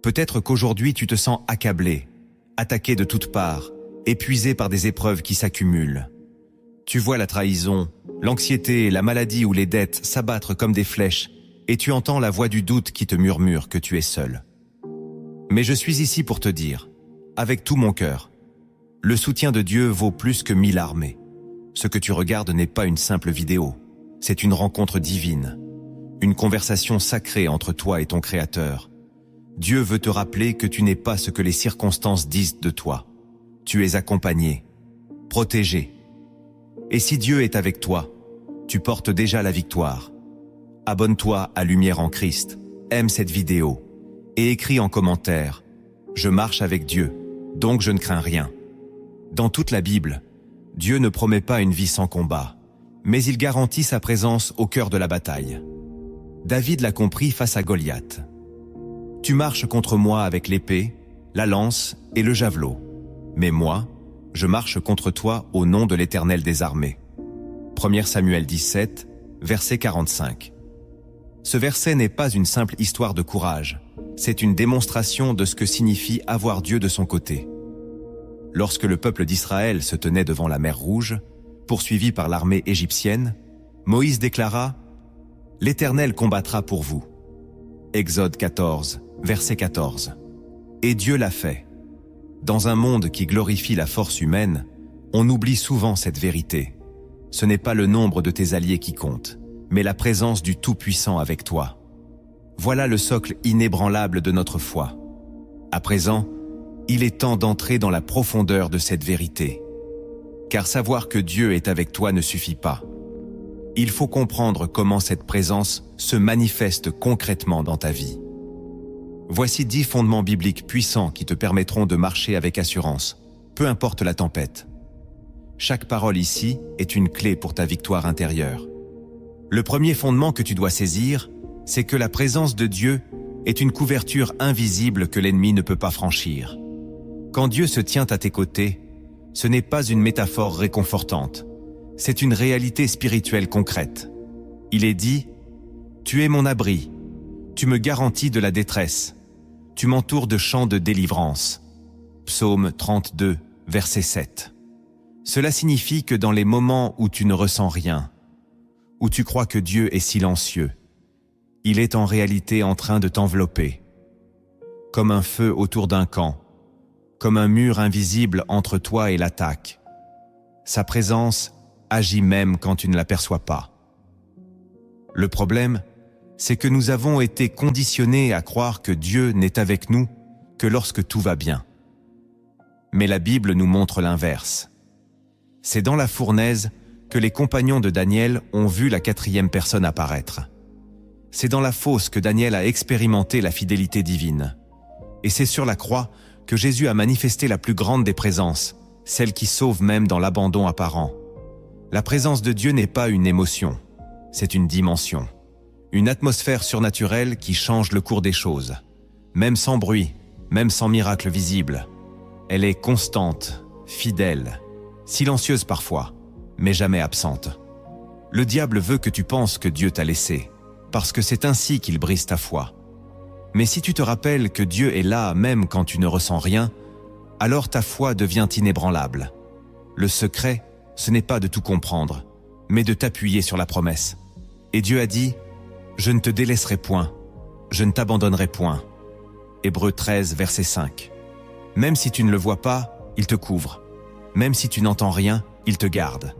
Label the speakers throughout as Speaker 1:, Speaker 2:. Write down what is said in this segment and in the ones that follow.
Speaker 1: Peut-être qu'aujourd'hui tu te sens accablé, attaqué de toutes parts, épuisé par des épreuves qui s'accumulent. Tu vois la trahison, l'anxiété, la maladie ou les dettes s'abattre comme des flèches, et tu entends la voix du doute qui te murmure que tu es seul. Mais je suis ici pour te dire, avec tout mon cœur, le soutien de Dieu vaut plus que 1000 armées. Ce que tu regardes n'est pas une simple vidéo, c'est une rencontre divine, une conversation sacrée entre toi et ton Créateur. Dieu veut te rappeler que tu n'es pas ce que les circonstances disent de toi. Tu es accompagné, protégé. Et si Dieu est avec toi, tu portes déjà la victoire. Abonne-toi à Lumière en Christ, aime cette vidéo et écris en commentaire « Je marche avec Dieu, donc je ne crains rien ». Dans toute la Bible, Dieu ne promet pas une vie sans combat, mais il garantit sa présence au cœur de la bataille. David l'a compris face à Goliath. « Tu marches contre moi avec l'épée, la lance et le javelot, mais moi, je marche contre toi au nom de l'Éternel des armées. » 1 Samuel 17, verset 45. Ce verset n'est pas une simple histoire de courage, c'est une démonstration de ce que signifie avoir Dieu de son côté. Lorsque le peuple d'Israël se tenait devant la mer Rouge, poursuivi par l'armée égyptienne, Moïse déclara « L'Éternel combattra pour vous. » Exode 14, verset 14. Et Dieu l'a fait. Dans un monde qui glorifie la force humaine, on oublie souvent cette vérité. Ce n'est pas le nombre de tes alliés qui compte, mais la présence du Tout-Puissant avec toi. Voilà le socle inébranlable de notre foi. À présent, il est temps d'entrer dans la profondeur de cette vérité. Car savoir que Dieu est avec toi ne suffit pas. Il faut comprendre comment cette présence se manifeste concrètement dans ta vie. Voici 10 fondements bibliques puissants qui te permettront de marcher avec assurance, peu importe la tempête. Chaque parole ici est une clé pour ta victoire intérieure. Le premier fondement que tu dois saisir, c'est que la présence de Dieu est une couverture invisible que l'ennemi ne peut pas franchir. Quand Dieu se tient à tes côtés, ce n'est pas une métaphore réconfortante, c'est une réalité spirituelle concrète. Il est dit « Tu es mon abri, tu me garantis de la détresse, tu m'entoures de chants de délivrance. » Psaume 32, verset 7. Cela signifie que dans les moments où tu ne ressens rien, où tu crois que Dieu est silencieux, il est en réalité en train de t'envelopper, comme un feu autour d'un camp, comme un mur invisible entre toi et l'attaque. Sa présence agit même quand tu ne l'aperçois pas. Le problème, c'est que nous avons été conditionnés à croire que Dieu n'est avec nous que lorsque tout va bien. Mais la Bible nous montre l'inverse. C'est dans la fournaise que les compagnons de Daniel ont vu la 4e personne apparaître. C'est dans la fosse que Daniel a expérimenté la fidélité divine. Et c'est sur la croix que Jésus a manifesté la plus grande des présences, celle qui sauve même dans l'abandon apparent. La présence de Dieu n'est pas une émotion, c'est une dimension. Une atmosphère surnaturelle qui change le cours des choses. Même sans bruit, même sans miracle visible. Elle est constante, fidèle, silencieuse parfois, mais jamais absente. Le diable veut que tu penses que Dieu t'a laissé, parce que c'est ainsi qu'il brise ta foi. Mais si tu te rappelles que Dieu est là même quand tu ne ressens rien, alors ta foi devient inébranlable. Le secret, ce n'est pas de tout comprendre, mais de t'appuyer sur la promesse. Et Dieu a dit « Je ne te délaisserai point, je ne t'abandonnerai point ». Hébreux 13, verset 5. Même si tu ne le vois pas, il te couvre. Même si tu n'entends rien, il te garde.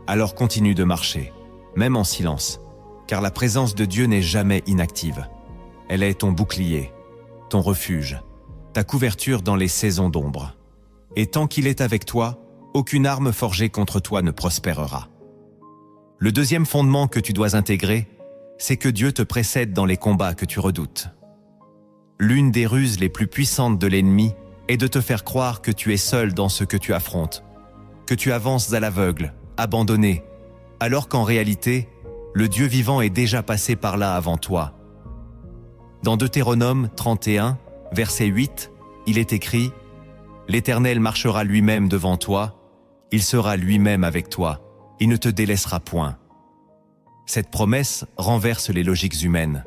Speaker 1: Alors continue de marcher, même en silence, car la présence de Dieu n'est jamais inactive. Elle est ton bouclier, ton refuge, ta couverture dans les saisons d'ombre. Et tant qu'il est avec toi, aucune arme forgée contre toi ne prospérera. Le deuxième fondement que tu dois intégrer, c'est que Dieu te précède dans les combats que tu redoutes. L'une des ruses les plus puissantes de l'ennemi est de te faire croire que tu es seul dans ce que tu affrontes, que tu avances à l'aveugle, abandonné, alors qu'en réalité, le Dieu vivant est déjà passé par là avant toi. Dans Deutéronome 31, verset 8, il est écrit « L'Éternel marchera lui-même devant toi, il sera lui-même avec toi, il ne te délaissera point. » Cette promesse renverse les logiques humaines.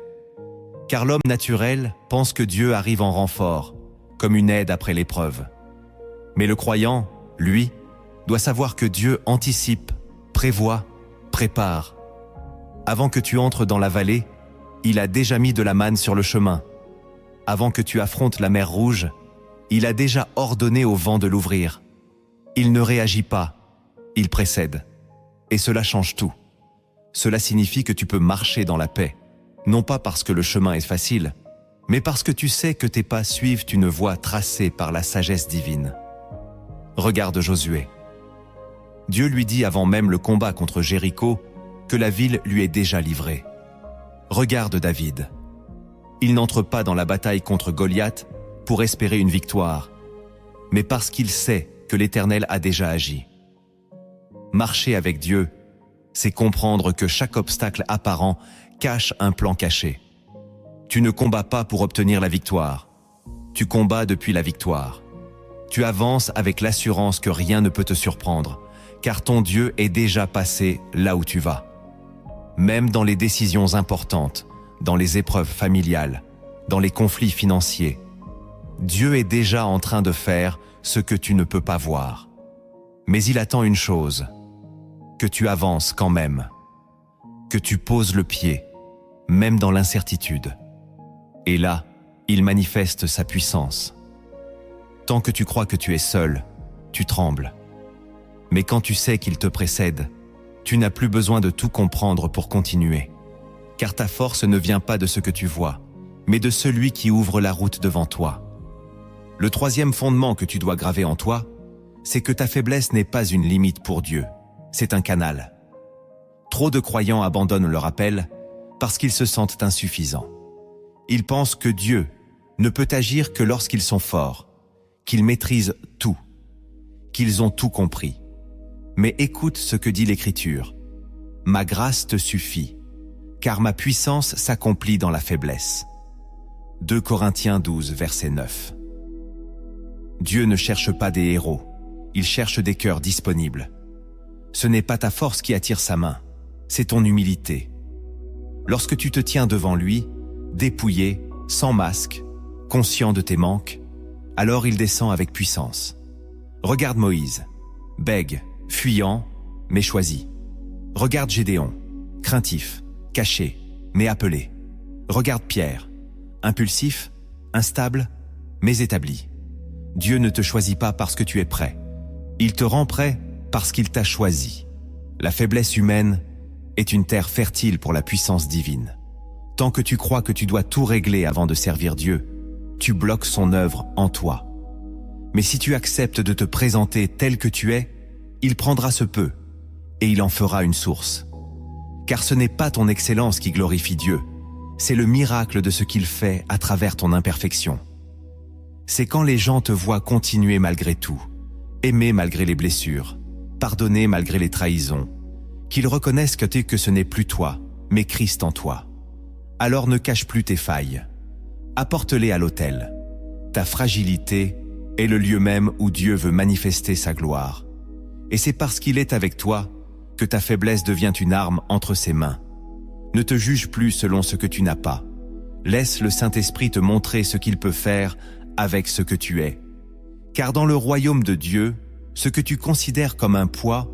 Speaker 1: Car l'homme naturel pense que Dieu arrive en renfort, comme une aide après l'épreuve. Mais le croyant, lui, doit savoir que Dieu anticipe, prévoit, prépare. Avant que tu entres dans la vallée, il a déjà mis de la manne sur le chemin. Avant que tu affrontes la mer Rouge, il a déjà ordonné au vent de l'ouvrir. Il ne réagit pas, il précède. Et cela change tout. Cela signifie que tu peux marcher dans la paix, non pas parce que le chemin est facile, mais parce que tu sais que tes pas suivent une voie tracée par la sagesse divine. Regarde Josué. Dieu lui dit avant même le combat contre Jéricho que la ville lui est déjà livrée. Regarde David. Il n'entre pas dans la bataille contre Goliath pour espérer une victoire, mais parce qu'il sait que l'Éternel a déjà agi. Marcher avec Dieu, c'est comprendre que chaque obstacle apparent cache un plan caché. Tu ne combats pas pour obtenir la victoire. Tu combats depuis la victoire. Tu avances avec l'assurance que rien ne peut te surprendre, car ton Dieu est déjà passé là où tu vas. Même dans les décisions importantes, dans les épreuves familiales, dans les conflits financiers, Dieu est déjà en train de faire ce que tu ne peux pas voir. Mais il attend une chose, que tu avances quand même, que tu poses le pied, même dans l'incertitude. Et là, il manifeste sa puissance. Tant que tu crois que tu es seul, tu trembles. Mais quand tu sais qu'il te précède, tu n'as plus besoin de tout comprendre pour continuer. Car ta force ne vient pas de ce que tu vois, mais de celui qui ouvre la route devant toi. Le troisième fondement que tu dois graver en toi, c'est que ta faiblesse n'est pas une limite pour Dieu, c'est un canal. Trop de croyants abandonnent leur appel parce qu'ils se sentent insuffisants. Ils pensent que Dieu ne peut agir que lorsqu'ils sont forts, qu'ils maîtrisent tout, qu'ils ont tout compris. Mais écoute ce que dit l'Écriture. « Ma grâce te suffit, car ma puissance s'accomplit dans la faiblesse. » 2 Corinthiens 12, verset 9. Dieu ne cherche pas des héros, il cherche des cœurs disponibles. Ce n'est pas ta force qui attire sa main, c'est ton humilité. Lorsque tu te tiens devant lui, dépouillé, sans masque, conscient de tes manques, alors il descend avec puissance. Regarde Moïse, bègue, fuyant, mais choisi. Regarde Gédéon, craintif, caché, mais appelé. Regarde Pierre, impulsif, instable, mais établi. Dieu ne te choisit pas parce que tu es prêt. Il te rend prêt parce qu'il t'a choisi. La faiblesse humaine est une terre fertile pour la puissance divine. Tant que tu crois que tu dois tout régler avant de servir Dieu, tu bloques son œuvre en toi. Mais si tu acceptes de te présenter tel que tu es, il prendra ce peu et il en fera une source. Car ce n'est pas ton excellence qui glorifie Dieu, c'est le miracle de ce qu'il fait à travers ton imperfection. C'est quand les gens te voient continuer malgré tout, aimer malgré les blessures, pardonner malgré les trahisons, qu'ils reconnaissent que ce n'est plus toi, mais Christ en toi. Alors ne cache plus tes failles. Apporte-les à l'autel. Ta fragilité est le lieu même où Dieu veut manifester sa gloire. Et c'est parce qu'il est avec toi que ta faiblesse devient une arme entre ses mains. Ne te juge plus selon ce que tu n'as pas. Laisse le Saint-Esprit te montrer ce qu'il peut faire avec ce que tu es. Car dans le royaume de Dieu, ce que tu considères comme un poids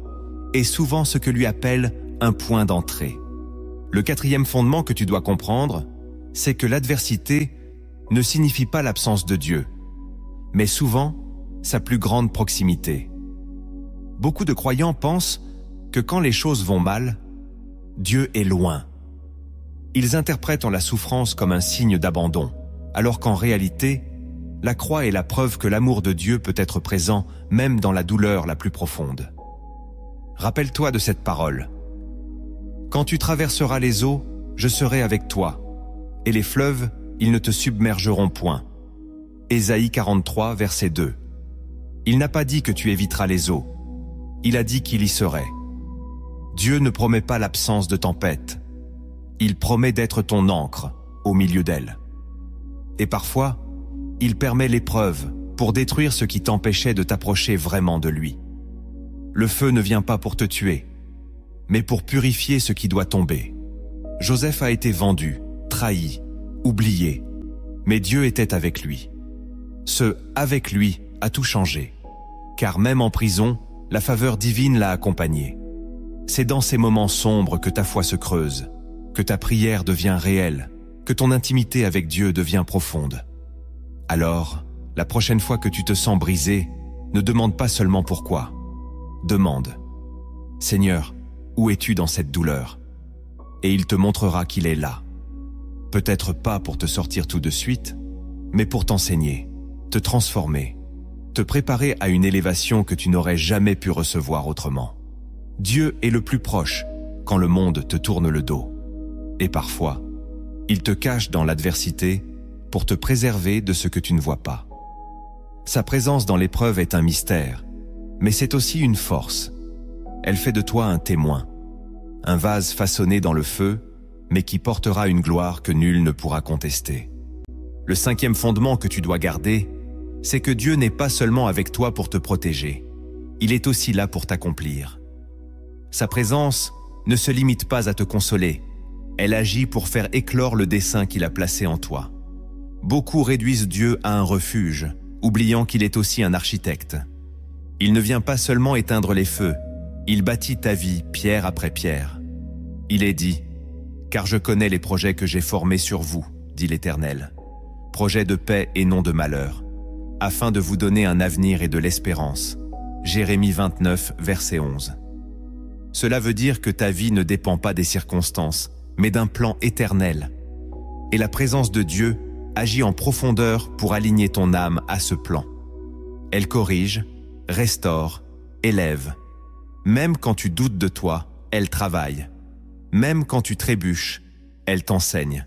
Speaker 1: est souvent ce que lui appelle un point d'entrée. Le quatrième fondement que tu dois comprendre, c'est que l'adversité ne signifie pas l'absence de Dieu, mais souvent sa plus grande proximité. Beaucoup de croyants pensent que quand les choses vont mal, Dieu est loin. Ils interprètent la souffrance comme un signe d'abandon, alors qu'en réalité, la croix est la preuve que l'amour de Dieu peut être présent même dans la douleur la plus profonde. Rappelle-toi de cette parole. Quand tu traverseras les eaux, je serai avec toi, et les fleuves, ils ne te submergeront point. Ésaïe 43, verset 2. Il n'a pas dit que tu éviteras les eaux. Il a dit qu'il y serait. Dieu ne promet pas l'absence de tempête. Il promet d'être ton ancre au milieu d'elle. Et parfois, il permet l'épreuve pour détruire ce qui t'empêchait de t'approcher vraiment de lui. Le feu ne vient pas pour te tuer, mais pour purifier ce qui doit tomber. Joseph a été vendu, trahi, oublié. Mais Dieu était avec lui. Ce « avec lui » a tout changé. Car même en prison, la faveur divine l'a accompagné. C'est dans ces moments sombres que ta foi se creuse, que ta prière devient réelle, que ton intimité avec Dieu devient profonde. Alors, la prochaine fois que tu te sens brisé, ne demande pas seulement pourquoi. Demande « Seigneur, où es-tu dans cette douleur ?» Et il te montrera qu'il est là. Peut-être pas pour te sortir tout de suite, mais pour t'enseigner, te transformer, te préparer à une élévation que tu n'aurais jamais pu recevoir autrement. Dieu est le plus proche quand le monde te tourne le dos. Et parfois, il te cache dans l'adversité pour te préserver de ce que tu ne vois pas. Sa présence dans l'épreuve est un mystère, mais c'est aussi une force. Elle fait de toi un témoin, un vase façonné dans le feu, mais qui portera une gloire que nul ne pourra contester. Le 5e fondement que tu dois garder, c'est que Dieu n'est pas seulement avec toi pour te protéger, il est aussi là pour t'accomplir. Sa présence ne se limite pas à te consoler, elle agit pour faire éclore le dessein qu'il a placé en toi. Beaucoup réduisent Dieu à un refuge, oubliant qu'il est aussi un architecte. Il ne vient pas seulement éteindre les feux, il bâtit ta vie pierre après pierre. Il est dit « Car je connais les projets que j'ai formés sur vous, dit l'Éternel, projets de paix et non de malheur, afin de vous donner un avenir et de l'espérance. » Jérémie 29, verset 11. Cela veut dire que ta vie ne dépend pas des circonstances, mais d'un plan éternel. Et la présence de Dieu agit en profondeur pour aligner ton âme à ce plan. Elle corrige, restaure, élève. Même quand tu doutes de toi, elle travaille. Même quand tu trébuches, elle t'enseigne.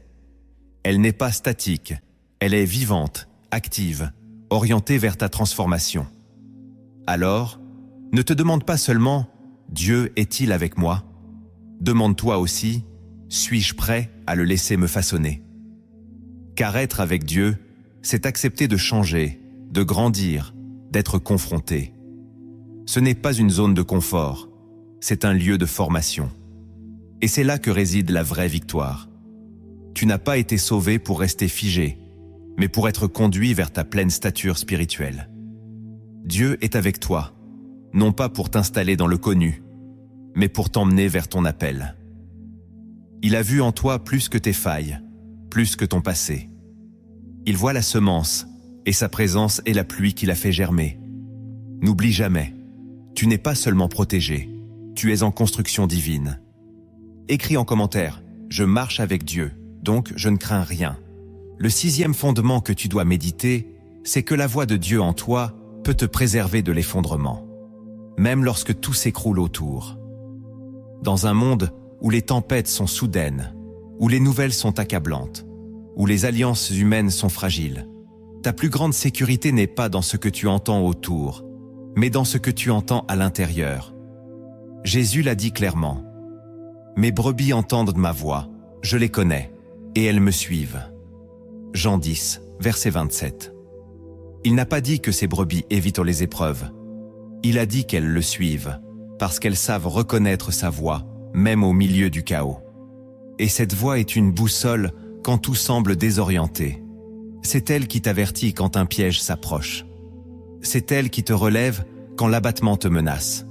Speaker 1: Elle n'est pas statique, elle est vivante, active, orientée vers ta transformation. Alors, ne te demande pas seulement « Dieu est-il avec moi ?» Demande-toi aussi « Suis-je prêt à le laisser me façonner ?» Car être avec Dieu, c'est accepter de changer, de grandir, d'être confronté. Ce n'est pas une zone de confort, c'est un lieu de formation. Et c'est là que réside la vraie victoire. Tu n'as pas été sauvé pour rester figé, mais pour être conduit vers ta pleine stature spirituelle. Dieu est avec toi, non pas pour t'installer dans le connu, mais pour t'emmener vers ton appel. Il a vu en toi plus que tes failles, plus que ton passé. Il voit la semence, et sa présence est la pluie qui l'a fait germer. N'oublie jamais, tu n'es pas seulement protégé, tu es en construction divine. Écris en commentaire, je marche avec Dieu, donc je ne crains rien. Le 6e fondement que tu dois méditer, c'est que la voix de Dieu en toi peut te préserver de l'effondrement, même lorsque tout s'écroule autour. Dans un monde où les tempêtes sont soudaines, où les nouvelles sont accablantes, où les alliances humaines sont fragiles, ta plus grande sécurité n'est pas dans ce que tu entends autour, mais dans ce que tu entends à l'intérieur. Jésus l'a dit clairement. « Mes brebis entendent ma voix, je les connais, et elles me suivent. » Jean 10, verset 27. Il n'a pas dit que ces brebis évitent les épreuves. Il a dit qu'elles le suivent, parce qu'elles savent reconnaître sa voix, même au milieu du chaos. Et cette voix est une boussole quand tout semble désorienté. C'est elle qui t'avertit quand un piège s'approche. C'est elle qui te relève quand l'abattement te menace.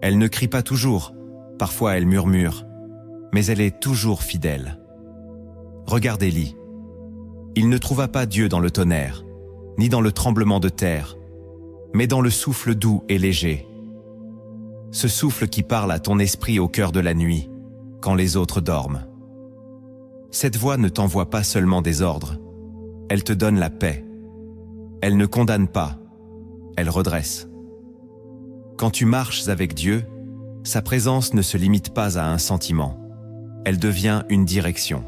Speaker 1: Elle ne crie pas toujours, parfois elle murmure, mais elle est toujours fidèle. Regarde Élie. Il ne trouva pas Dieu dans le tonnerre, ni dans le tremblement de terre, mais dans le souffle doux et léger. Ce souffle qui parle à ton esprit au cœur de la nuit, quand les autres dorment. Cette voix ne t'envoie pas seulement des ordres, elle te donne la paix. Elle ne condamne pas, elle redresse. Quand tu marches avec Dieu, sa présence ne se limite pas à un sentiment, elle devient une direction.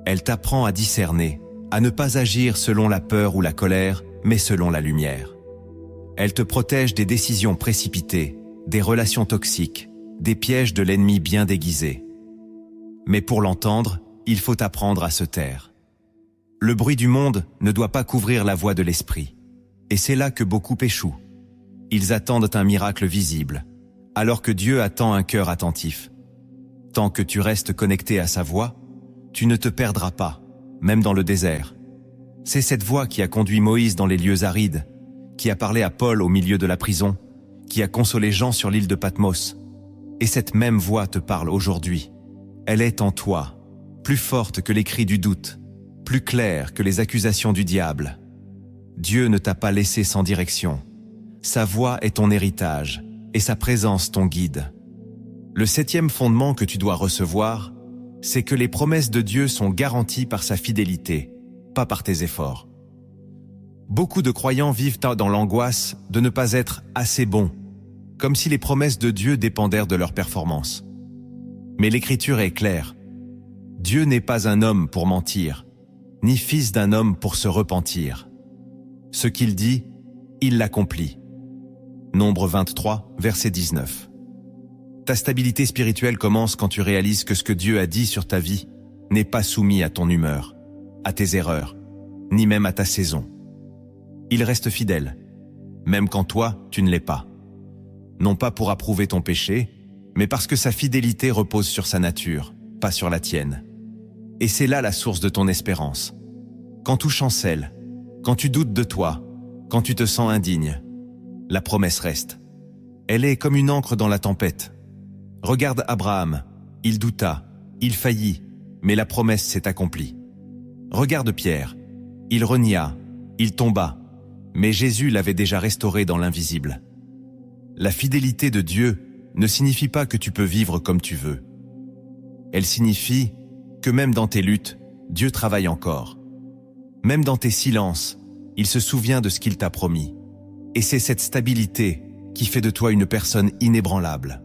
Speaker 1: Elle t'apprend à discerner, à ne pas agir selon la peur ou la colère, mais selon la lumière. Elle te protège des décisions précipitées, des relations toxiques, des pièges de l'ennemi bien déguisés. Mais pour l'entendre, il faut apprendre à se taire. Le bruit du monde ne doit pas couvrir la voix de l'esprit. Et c'est là que beaucoup échouent. Ils attendent un miracle visible, alors que Dieu attend un cœur attentif. Tant que tu restes connecté à sa voix, tu ne te perdras pas, même dans le désert. C'est cette voix qui a conduit Moïse dans les lieux arides, qui a parlé à Paul au milieu de la prison, qui a consolé Jean sur l'île de Patmos. Et cette même voix te parle aujourd'hui. Elle est en toi, plus forte que les cris du doute, plus claire que les accusations du diable. Dieu ne t'a pas laissé sans direction. Sa voix est ton héritage et sa présence ton guide. Le 7e fondement que tu dois recevoir, c'est que les promesses de Dieu sont garanties par sa fidélité, pas par tes efforts. Beaucoup de croyants vivent dans l'angoisse de ne pas être assez bons, comme si les promesses de Dieu dépendèrent de leur performance. Mais l'Écriture est claire. Dieu n'est pas un homme pour mentir, ni fils d'un homme pour se repentir. Ce qu'il dit, il l'accomplit. Nombre 23, verset 19. Ta stabilité spirituelle commence quand tu réalises que ce que Dieu a dit sur ta vie n'est pas soumis à ton humeur, à tes erreurs, ni même à ta saison. Il reste fidèle, même quand toi, tu ne l'es pas. Non pas pour approuver ton péché, mais parce que sa fidélité repose sur sa nature, pas sur la tienne. Et c'est là la source de ton espérance. Quand tout chancelle, quand tu doutes de toi, quand tu te sens indigne, la promesse reste. Elle est comme une ancre dans la tempête. Regarde Abraham, il douta, il faillit, mais la promesse s'est accomplie. Regarde Pierre, il renia, il tomba, mais Jésus l'avait déjà restauré dans l'invisible. La fidélité de Dieu ne signifie pas que tu peux vivre comme tu veux. Elle signifie que même dans tes luttes, Dieu travaille encore. Même dans tes silences, il se souvient de ce qu'il t'a promis. Et c'est cette stabilité qui fait de toi une personne inébranlable.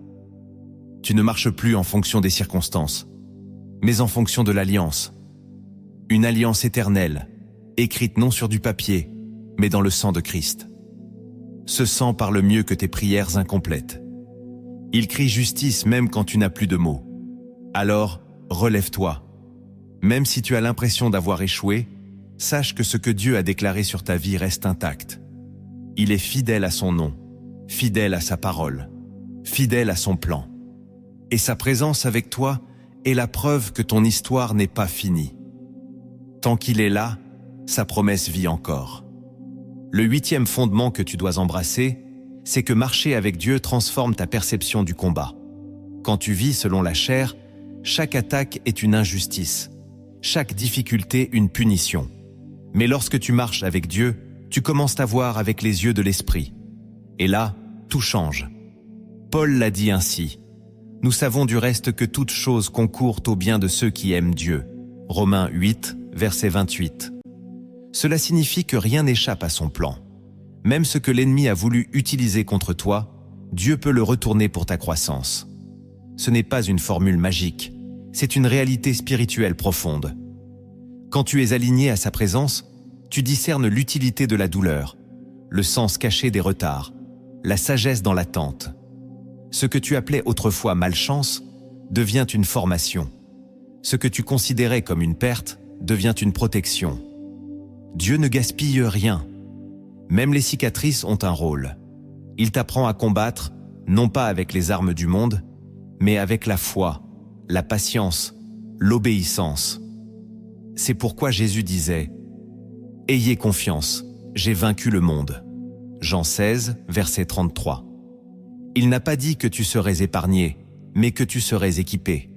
Speaker 1: Tu ne marches plus en fonction des circonstances, mais en fonction de l'alliance. Une alliance éternelle, écrite non sur du papier, mais dans le sang de Christ. Ce sang parle mieux que tes prières incomplètes. Il crie justice même quand tu n'as plus de mots. Alors, relève-toi. Même si tu as l'impression d'avoir échoué, sache que ce que Dieu a déclaré sur ta vie reste intact. Il est fidèle à son nom, fidèle à sa parole, fidèle à son plan. Et sa présence avec toi est la preuve que ton histoire n'est pas finie. Tant qu'il est là, sa promesse vit encore. Le 8e fondement que tu dois embrasser, c'est que marcher avec Dieu transforme ta perception du combat. Quand tu vis selon la chair, chaque attaque est une injustice, chaque difficulté une punition. Mais lorsque tu marches avec Dieu, tu commences à voir avec les yeux de l'esprit. Et là, tout change. Paul l'a dit ainsi. Nous savons du reste que toute chose concourt au bien de ceux qui aiment Dieu. Romains 8, verset 28. Cela signifie que rien n'échappe à son plan. Même ce que l'ennemi a voulu utiliser contre toi, Dieu peut le retourner pour ta croissance. Ce n'est pas une formule magique, c'est une réalité spirituelle profonde. Quand tu es aligné à sa présence, tu discernes l'utilité de la douleur, le sens caché des retards, la sagesse dans l'attente. Ce que tu appelais autrefois malchance devient une formation. Ce que tu considérais comme une perte devient une protection. Dieu ne gaspille rien. Même les cicatrices ont un rôle. Il t'apprend à combattre, non pas avec les armes du monde, mais avec la foi, la patience, l'obéissance. C'est pourquoi Jésus disait « Ayez confiance, j'ai vaincu le monde ». Jean 16, verset 33. Il n'a pas dit que tu serais épargné, mais que tu serais équipé.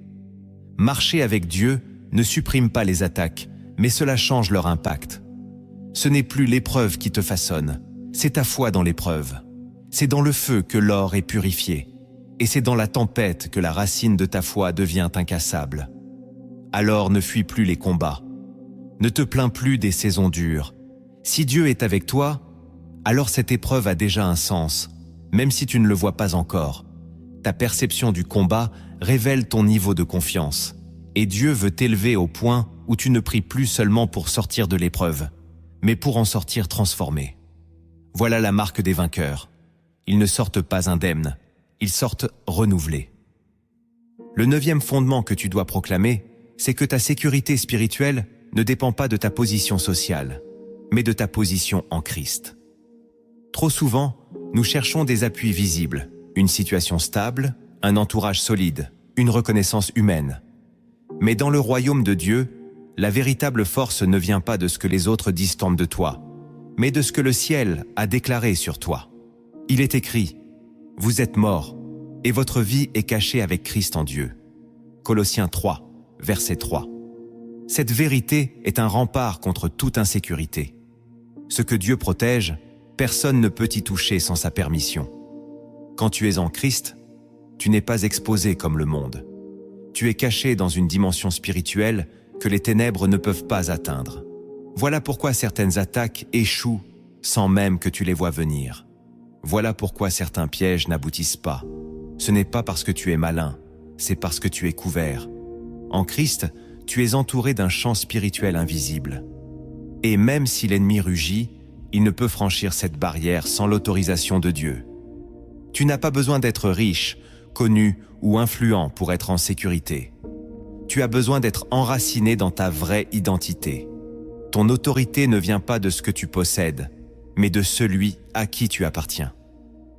Speaker 1: Marcher avec Dieu ne supprime pas les attaques, mais cela change leur impact. Ce n'est plus l'épreuve qui te façonne, c'est ta foi dans l'épreuve. C'est dans le feu que l'or est purifié, et c'est dans la tempête que la racine de ta foi devient incassable. Alors ne fuis plus les combats. Ne te plains plus des saisons dures. Si Dieu est avec toi, alors cette épreuve a déjà un sens, même si tu ne le vois pas encore. Ta perception du combat révèle ton niveau de confiance, et Dieu veut t'élever au point où tu ne pries plus seulement pour sortir de l'épreuve, mais pour en sortir transformé. Voilà la marque des vainqueurs. Ils ne sortent pas indemnes, ils sortent renouvelés. Le 9e fondement que tu dois proclamer, c'est que ta sécurité spirituelle ne dépend pas de ta position sociale, mais de ta position en Christ. Trop souvent, nous cherchons des appuis visibles, une situation stable, un entourage solide, une reconnaissance humaine. Mais dans le royaume de Dieu, la véritable force ne vient pas de ce que les autres disent de toi, mais de ce que le ciel a déclaré sur toi. Il est écrit, « Vous êtes morts, et votre vie est cachée avec Christ en Dieu. » Colossiens 3, verset 3. Cette vérité est un rempart contre toute insécurité. Ce que Dieu protège, personne ne peut y toucher sans sa permission. Quand tu es en Christ, tu n'es pas exposé comme le monde. Tu es caché dans une dimension spirituelle que les ténèbres ne peuvent pas atteindre. Voilà pourquoi certaines attaques échouent sans même que tu les vois venir. Voilà pourquoi certains pièges n'aboutissent pas. Ce n'est pas parce que tu es malin, c'est parce que tu es couvert. En Christ, tu es entouré d'un champ spirituel invisible. Et même si l'ennemi rugit, il ne peut franchir cette barrière sans l'autorisation de Dieu. Tu n'as pas besoin d'être riche, connu ou influent pour être en sécurité. Tu as besoin d'être enraciné dans ta vraie identité. Ton autorité ne vient pas de ce que tu possèdes, mais de celui à qui tu appartiens.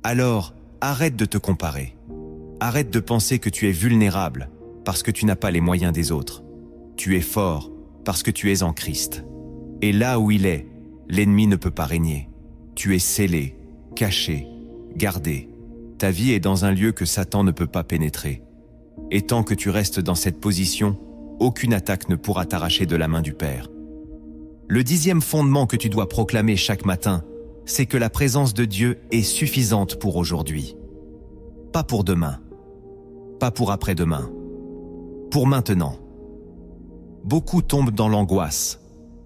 Speaker 1: Alors, arrête de te comparer. Arrête de penser que tu es vulnérable parce que tu n'as pas les moyens des autres. Tu es fort parce que tu es en Christ. Et là où il est, l'ennemi ne peut pas régner. Tu es scellé, caché, gardé. Ta vie est dans un lieu que Satan ne peut pas pénétrer. Et tant que tu restes dans cette position, aucune attaque ne pourra t'arracher de la main du Père. Le 10e fondement que tu dois proclamer chaque matin, c'est que la présence de Dieu est suffisante pour aujourd'hui. Pas pour demain, pas pour après-demain, pour maintenant. Beaucoup tombent dans l'angoisse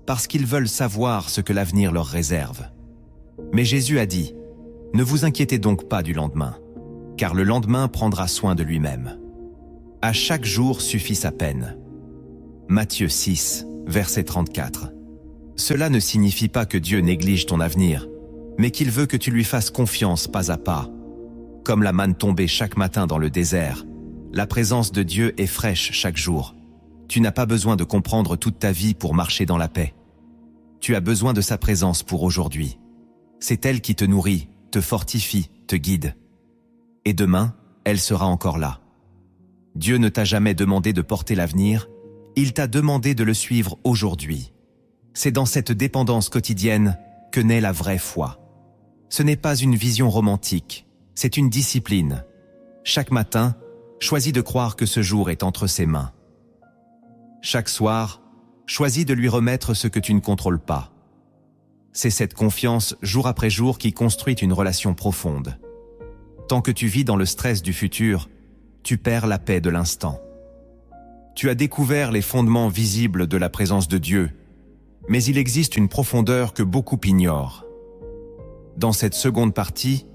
Speaker 1: parce qu'ils veulent savoir ce que l'avenir leur réserve. Mais Jésus a dit, « Ne vous inquiétez donc pas du lendemain, car le lendemain prendra soin de lui-même. À chaque jour suffit sa peine. » Matthieu 6, verset 34. Cela ne signifie pas que Dieu néglige ton avenir, mais qu'il veut que tu lui fasses confiance pas à pas. Comme la manne tombée chaque matin dans le désert, la présence de Dieu est fraîche chaque jour. Tu n'as pas besoin de comprendre toute ta vie pour marcher dans la paix. Tu as besoin de sa présence pour aujourd'hui. C'est elle qui te nourrit, te fortifie, te guide. Et demain, elle sera encore là. Dieu ne t'a jamais demandé de porter l'avenir, il t'a demandé de le suivre aujourd'hui. C'est dans cette dépendance quotidienne que naît la vraie foi. Ce n'est pas une vision romantique, c'est une discipline. Chaque matin, choisis de croire que ce jour est entre ses mains. Chaque soir, choisis de lui remettre ce que tu ne contrôles pas. C'est cette confiance jour après jour qui construit une relation profonde. Tant que tu vis dans le stress du futur, tu perds la paix de l'instant. Tu as découvert les fondements visibles de la présence de Dieu, mais il existe une profondeur que beaucoup ignorent. Dans cette seconde partie,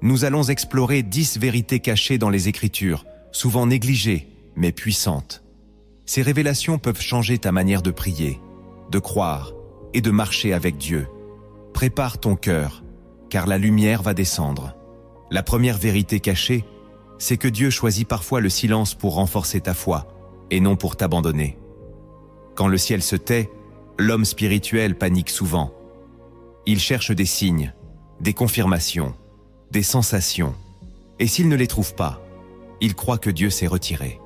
Speaker 1: nous allons explorer 10 vérités cachées dans les Écritures, souvent négligées, mais puissantes. Ces révélations peuvent changer ta manière de prier, de croire et de marcher avec Dieu. Prépare ton cœur, car la lumière va descendre. La première vérité cachée, c'est que Dieu choisit parfois le silence pour renforcer ta foi, et non pour t'abandonner. Quand le ciel se tait, l'homme spirituel panique souvent. Il cherche des signes, des confirmations, des sensations, et s'il ne les trouve pas, il croit que Dieu s'est retiré.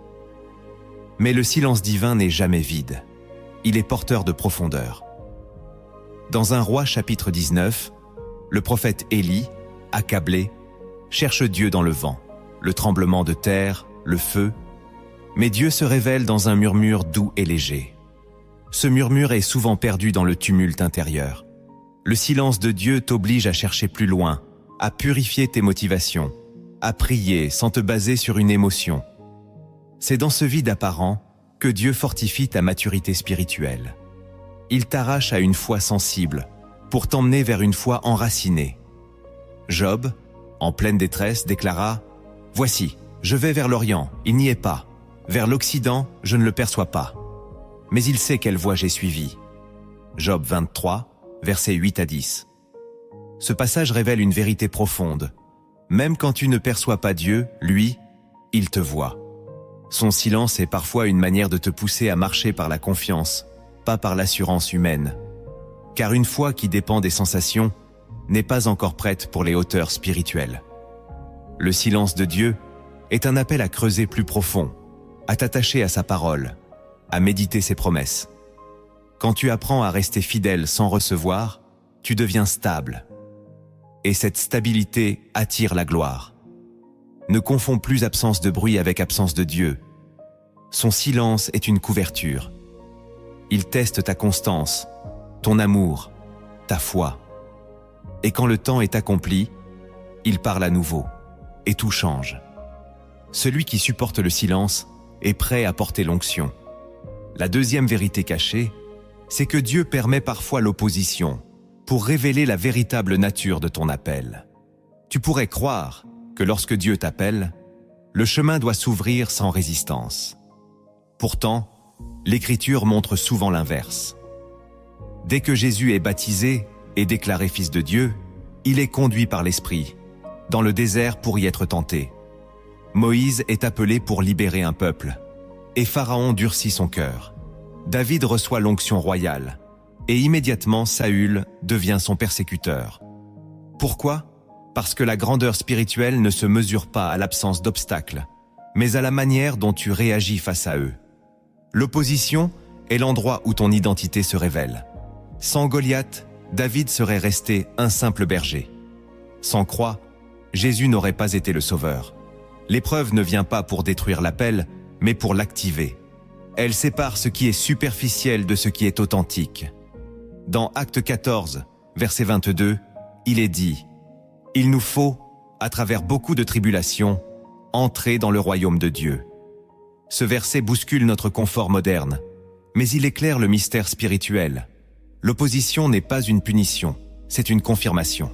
Speaker 1: Mais le silence divin n'est jamais vide. Il est porteur de profondeur. Dans 1 Roi chapitre 19, le prophète Élie, accablé, cherche Dieu dans le vent, le tremblement de terre, le feu, mais Dieu se révèle dans un murmure doux et léger. Ce murmure est souvent perdu dans le tumulte intérieur. Le silence de Dieu t'oblige à chercher plus loin, à purifier tes motivations, à prier sans te baser sur une émotion. C'est dans ce vide apparent que Dieu fortifie ta maturité spirituelle. Il t'arrache à une foi sensible pour t'emmener vers une foi enracinée. Job, en pleine détresse, déclara « Voici, je vais vers l'Orient, il n'y est pas. Vers l'Occident, je ne le perçois pas. Mais il sait quelle voie j'ai suivie. » Job 23, versets 8 à 10. Ce passage révèle une vérité profonde. Même quand tu ne perçois pas Dieu, lui, il te voit. Son silence est parfois une manière de te pousser à marcher par la confiance, pas par l'assurance humaine. Car une foi qui dépend des sensations n'est pas encore prête pour les hauteurs spirituelles. Le silence de Dieu est un appel à creuser plus profond, à t'attacher à sa parole, à méditer ses promesses. Quand tu apprends à rester fidèle sans recevoir, tu deviens stable. Et cette stabilité attire la gloire. Ne confonds plus absence de bruit avec absence de Dieu. Son silence est une couverture. Il teste ta constance, ton amour, ta foi. Et quand le temps est accompli, il parle à nouveau, et tout change. Celui qui supporte le silence est prêt à porter l'onction. La deuxième vérité cachée, c'est que Dieu permet parfois l'opposition pour révéler la véritable nature de ton appel. Tu pourrais croire que lorsque Dieu t'appelle, le chemin doit s'ouvrir sans résistance. Pourtant, l'Écriture montre souvent l'inverse. Dès que Jésus est baptisé et déclaré fils de Dieu, il est conduit par l'Esprit, dans le désert pour y être tenté. Moïse est appelé pour libérer un peuple, et Pharaon durcit son cœur. David reçoit l'onction royale, et immédiatement Saül devient son persécuteur. Pourquoi ? Parce que la grandeur spirituelle ne se mesure pas à l'absence d'obstacles, mais à la manière dont tu réagis face à eux. L'opposition est l'endroit où ton identité se révèle. Sans Goliath, David serait resté un simple berger. Sans croix, Jésus n'aurait pas été le sauveur. L'épreuve ne vient pas pour détruire l'appel, mais pour l'activer. Elle sépare ce qui est superficiel de ce qui est authentique. Dans Acte 14, verset 22, il est dit « Il nous faut, à travers beaucoup de tribulations, entrer dans le royaume de Dieu ». Ce verset bouscule notre confort moderne, mais il éclaire le mystère spirituel. L'opposition n'est pas une punition, c'est une confirmation.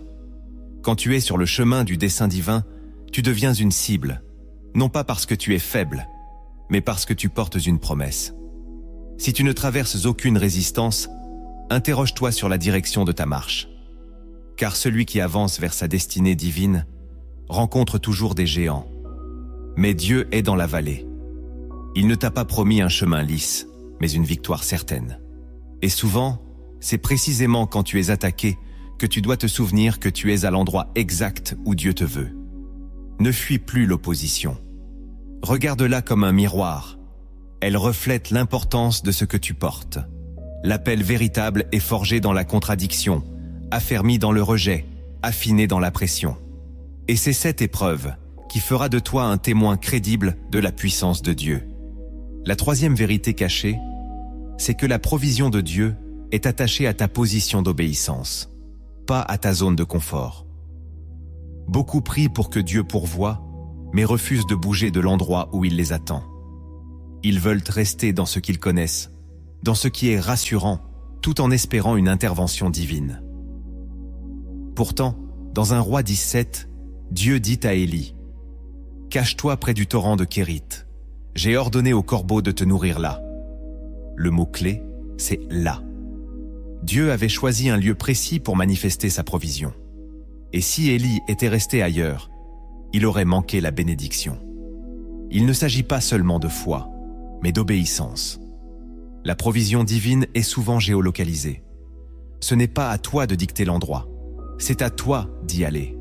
Speaker 1: Quand tu es sur le chemin du dessein divin, tu deviens une cible, non pas parce que tu es faible, mais parce que tu portes une promesse. Si tu ne traverses aucune résistance, interroge-toi sur la direction de ta marche. Car celui qui avance vers sa destinée divine rencontre toujours des géants. Mais Dieu est dans la vallée. Il ne t'a pas promis un chemin lisse, mais une victoire certaine. Et souvent, c'est précisément quand tu es attaqué que tu dois te souvenir que tu es à l'endroit exact où Dieu te veut. Ne fuis plus l'opposition. Regarde-la comme un miroir. Elle reflète l'importance de ce que tu portes. L'appel véritable est forgé dans la contradiction, affermi dans le rejet, affiné dans la pression. Et c'est cette épreuve qui fera de toi un témoin crédible de la puissance de Dieu. La troisième vérité cachée, c'est que la provision de Dieu est attachée à ta position d'obéissance, pas à ta zone de confort. Beaucoup prient pour que Dieu pourvoie, mais refusent de bouger de l'endroit où il les attend. Ils veulent rester dans ce qu'ils connaissent, dans ce qui est rassurant, tout en espérant une intervention divine. Pourtant, dans 1 Roi 17, Dieu dit à Élie « Cache-toi près du torrent de Kérith. J'ai ordonné aux corbeaux de te nourrir là. » Le mot-clé, c'est « là ». Dieu avait choisi un lieu précis pour manifester sa provision. Et si Élie était resté ailleurs, il aurait manqué la bénédiction. Il ne s'agit pas seulement de foi, mais d'obéissance. La provision divine est souvent géolocalisée. Ce n'est pas à toi de dicter l'endroit, c'est à toi d'y aller.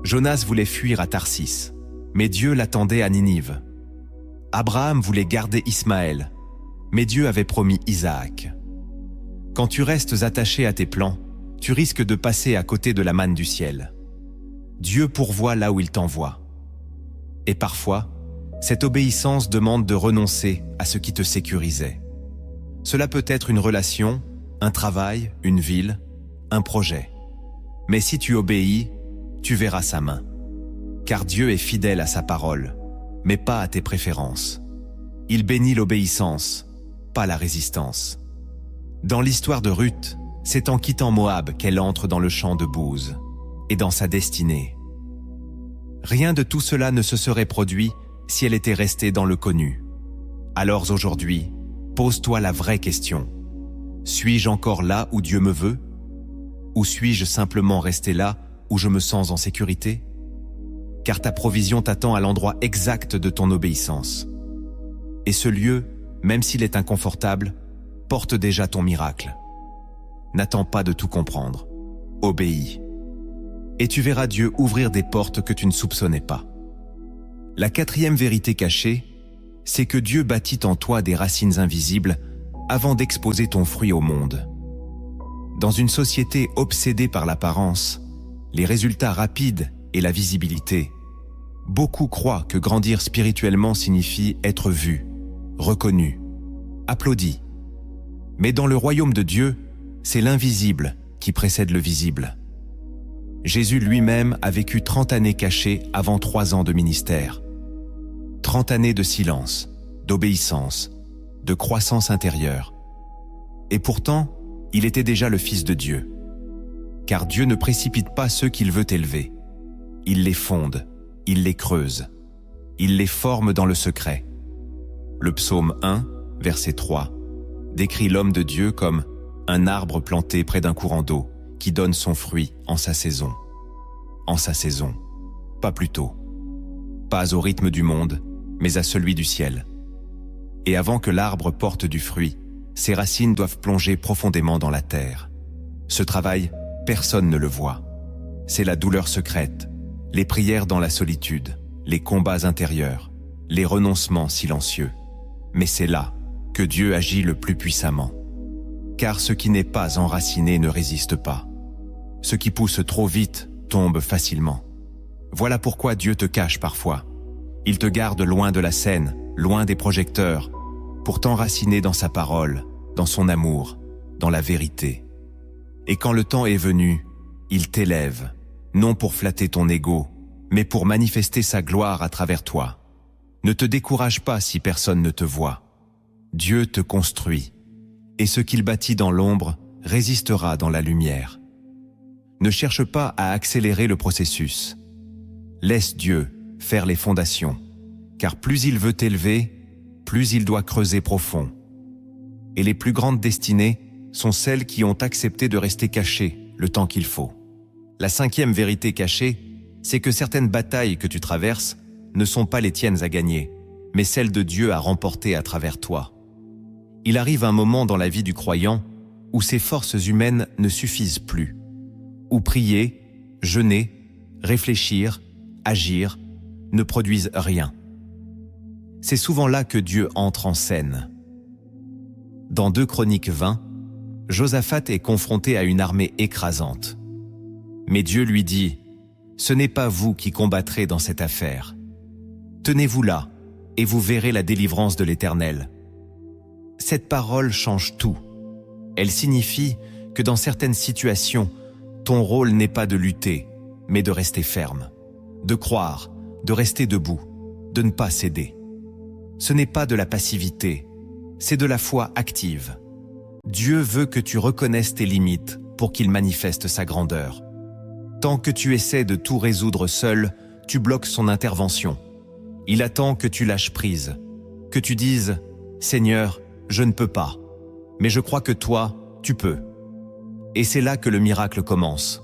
Speaker 1: Jonas voulait fuir à Tarsis, mais Dieu l'attendait à Ninive. Abraham voulait garder Ismaël, mais Dieu avait promis Isaac. Quand tu restes attaché à tes plans, tu risques de passer à côté de la manne du ciel. Dieu pourvoit là où il t'envoie. Et parfois, cette obéissance demande de renoncer à ce qui te sécurisait. Cela peut être une relation, un travail, une ville, un projet. Mais si tu obéis, tu verras sa main. Car Dieu est fidèle à sa parole, mais pas à tes préférences. Il bénit l'obéissance, pas la résistance. Dans l'histoire de Ruth, c'est en quittant Moab qu'elle entre dans le champ de Bouz et dans sa destinée. Rien de tout cela ne se serait produit si elle était restée dans le connu. Alors aujourd'hui, pose-toi la vraie question. Suis-je encore là où Dieu me veut? Ou suis-je simplement resté là où je me sens en sécurité? Car ta provision t'attend à l'endroit exact de ton obéissance. Et ce lieu, même s'il est inconfortable, porte déjà ton miracle. N'attends pas de tout comprendre. Obéis. Et tu verras Dieu ouvrir des portes que tu ne soupçonnais pas. La quatrième vérité cachée, c'est que Dieu bâtit en toi des racines invisibles avant d'exposer ton fruit au monde. Dans une société obsédée par l'apparence, les résultats rapides et la visibilité, beaucoup croient que grandir spirituellement signifie être vu, reconnu, applaudi. Mais dans le royaume de Dieu, c'est l'invisible qui précède le visible. Jésus lui-même a vécu 30 années cachées avant 3 ans de ministère. 30 années de silence, d'obéissance, de croissance intérieure. Et pourtant, il était déjà le Fils de Dieu. Car Dieu ne précipite pas ceux qu'il veut élever. Il les fonde, il les creuse, il les forme dans le secret. Le psaume 1, verset 3, décrit l'homme de Dieu comme un arbre planté près d'un courant d'eau qui donne son fruit en sa saison. En sa saison, pas plus tôt. Pas au rythme du monde, mais à celui du ciel. Et avant que l'arbre porte du fruit, ses racines doivent plonger profondément dans la terre. Ce travail, personne ne le voit. C'est la douleur secrète, les prières dans la solitude, les combats intérieurs, les renoncements silencieux. Mais c'est là que Dieu agit le plus puissamment. Car ce qui n'est pas enraciné ne résiste pas. Ce qui pousse trop vite tombe facilement. Voilà pourquoi Dieu te cache parfois. Il te garde loin de la scène, loin des projecteurs, pour t'enraciner dans sa parole, dans son amour, dans la vérité. Et quand le temps est venu, il t'élève, non pour flatter ton ego, mais pour manifester sa gloire à travers toi. Ne te décourage pas si personne ne te voit. Dieu te construit, et ce qu'il bâtit dans l'ombre résistera dans la lumière. Ne cherche pas à accélérer le processus. Laisse Dieu faire les fondations, car plus il veut t'élever, plus il doit creuser profond. Et les plus grandes destinées sont celles qui ont accepté de rester cachées le temps qu'il faut. La 5e vérité cachée, c'est que certaines batailles que tu traverses ne sont pas les tiennes à gagner, mais celles de Dieu à remporter à travers toi. Il arrive un moment dans la vie du croyant où ses forces humaines ne suffisent plus, où prier, jeûner, réfléchir, agir ne produisent rien. C'est souvent là que Dieu entre en scène. Dans 2 Chroniques 20, Josaphat est confronté à une armée écrasante. Mais Dieu lui dit « Ce n'est pas vous qui combattrez dans cette affaire. Tenez-vous là, et vous verrez la délivrance de l'Éternel. » Cette parole change tout. Elle signifie que dans certaines situations, ton rôle n'est pas de lutter, mais de rester ferme, de croire, de rester debout, de ne pas céder. Ce n'est pas de la passivité, c'est de la foi active. Dieu veut que tu reconnaisses tes limites pour qu'il manifeste sa grandeur. Tant que tu essaies de tout résoudre seul, tu bloques son intervention. Il attend que tu lâches prise, que tu dises « Seigneur, je ne peux pas, mais je crois que toi, tu peux. » Et c'est là que le miracle commence.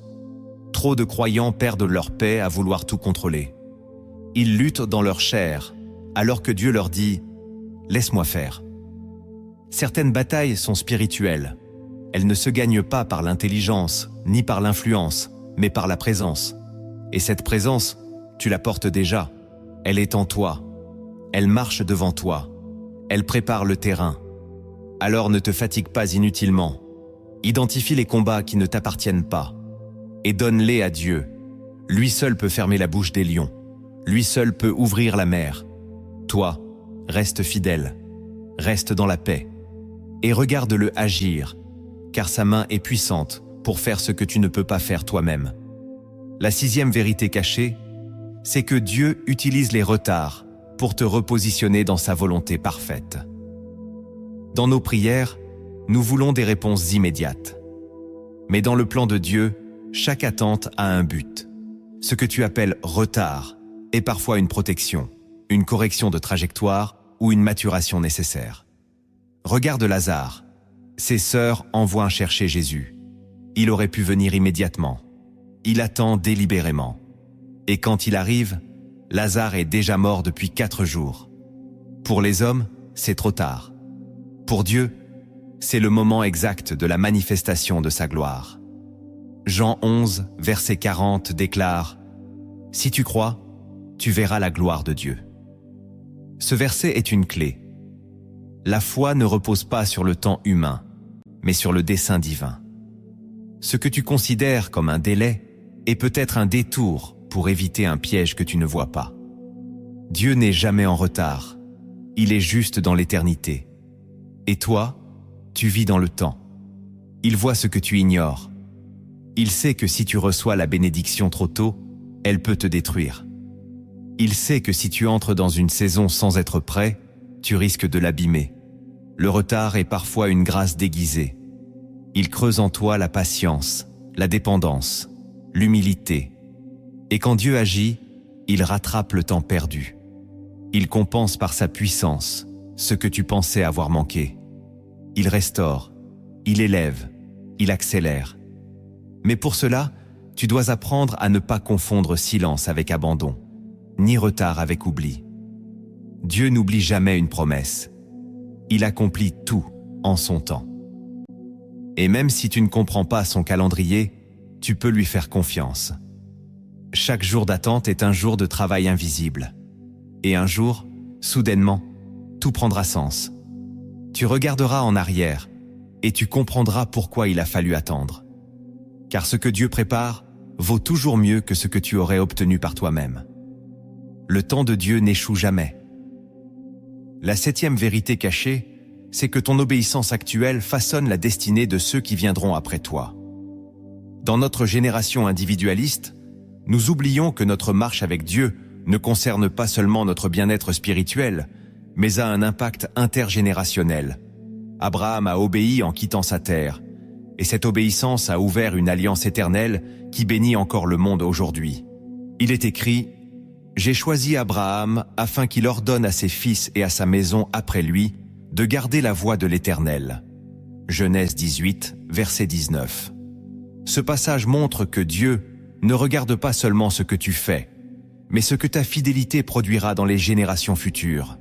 Speaker 1: Trop de croyants perdent leur paix à vouloir tout contrôler. Ils luttent dans leur chair, alors que Dieu leur dit « Laisse-moi faire ». Certaines batailles sont spirituelles. Elles ne se gagnent pas par l'intelligence, ni par l'influence, mais par la présence. Et cette présence, tu la portes déjà. Elle est en toi. Elle marche devant toi. Elle prépare le terrain. Alors ne te fatigue pas inutilement. Identifie les combats qui ne t'appartiennent pas et donne-les à Dieu. Lui seul peut fermer la bouche des lions. Lui seul peut ouvrir la mer. Toi, reste fidèle. Reste dans la paix. Et regarde-le agir, car sa main est puissante pour faire ce que tu ne peux pas faire toi-même. La 6e vérité cachée, c'est que Dieu utilise les retards pour te repositionner dans sa volonté parfaite. Dans nos prières, nous voulons des réponses immédiates. Mais dans le plan de Dieu, chaque attente a un but. Ce que tu appelles retard est parfois une protection, une correction de trajectoire ou une maturation nécessaire. Regarde Lazare. Ses sœurs envoient chercher Jésus. Il aurait pu venir immédiatement. Il attend délibérément. Et quand il arrive, Lazare est déjà mort depuis 4 jours. Pour les hommes, c'est trop tard. Pour Dieu, c'est le moment exact de la manifestation de sa gloire. Jean 11, verset 40 déclare « Si tu crois, tu verras la gloire de Dieu. » Ce verset est une clé. La foi ne repose pas sur le temps humain, mais sur le dessein divin. Ce que tu considères comme un délai est peut-être un détour pour éviter un piège que tu ne vois pas. Dieu n'est jamais en retard, il est juste dans l'éternité. Et toi, tu vis dans le temps. Il voit ce que tu ignores. Il sait que si tu reçois la bénédiction trop tôt, elle peut te détruire. Il sait que si tu entres dans une saison sans être prêt, tu risques de l'abîmer. Le retard est parfois une grâce déguisée. Il creuse en toi la patience, la dépendance, l'humilité. Et quand Dieu agit, il rattrape le temps perdu. Il compense par sa puissance ce que tu pensais avoir manqué. Il restaure, il élève, il accélère. Mais pour cela, tu dois apprendre à ne pas confondre silence avec abandon, ni retard avec oubli. Dieu n'oublie jamais une promesse. Il accomplit tout en son temps. Et même si tu ne comprends pas son calendrier, tu peux lui faire confiance. Chaque jour d'attente est un jour de travail invisible. Et un jour, soudainement, tout prendra sens. Tu regarderas en arrière et tu comprendras pourquoi il a fallu attendre. Car ce que Dieu prépare vaut toujours mieux que ce que tu aurais obtenu par toi-même. Le temps de Dieu n'échoue jamais. La 7e vérité cachée, c'est que ton obéissance actuelle façonne la destinée de ceux qui viendront après toi. Dans notre génération individualiste, nous oublions que notre marche avec Dieu ne concerne pas seulement notre bien-être spirituel, mais a un impact intergénérationnel. Abraham a obéi en quittant sa terre, et cette obéissance a ouvert une alliance éternelle qui bénit encore le monde aujourd'hui. Il est écrit « J'ai choisi Abraham afin qu'il ordonne à ses fils et à sa maison après lui de garder la voie de l'Éternel. » Genèse 18, verset 19. Ce passage montre que Dieu ne regarde pas seulement ce que tu fais, mais ce que ta fidélité produira dans les générations futures.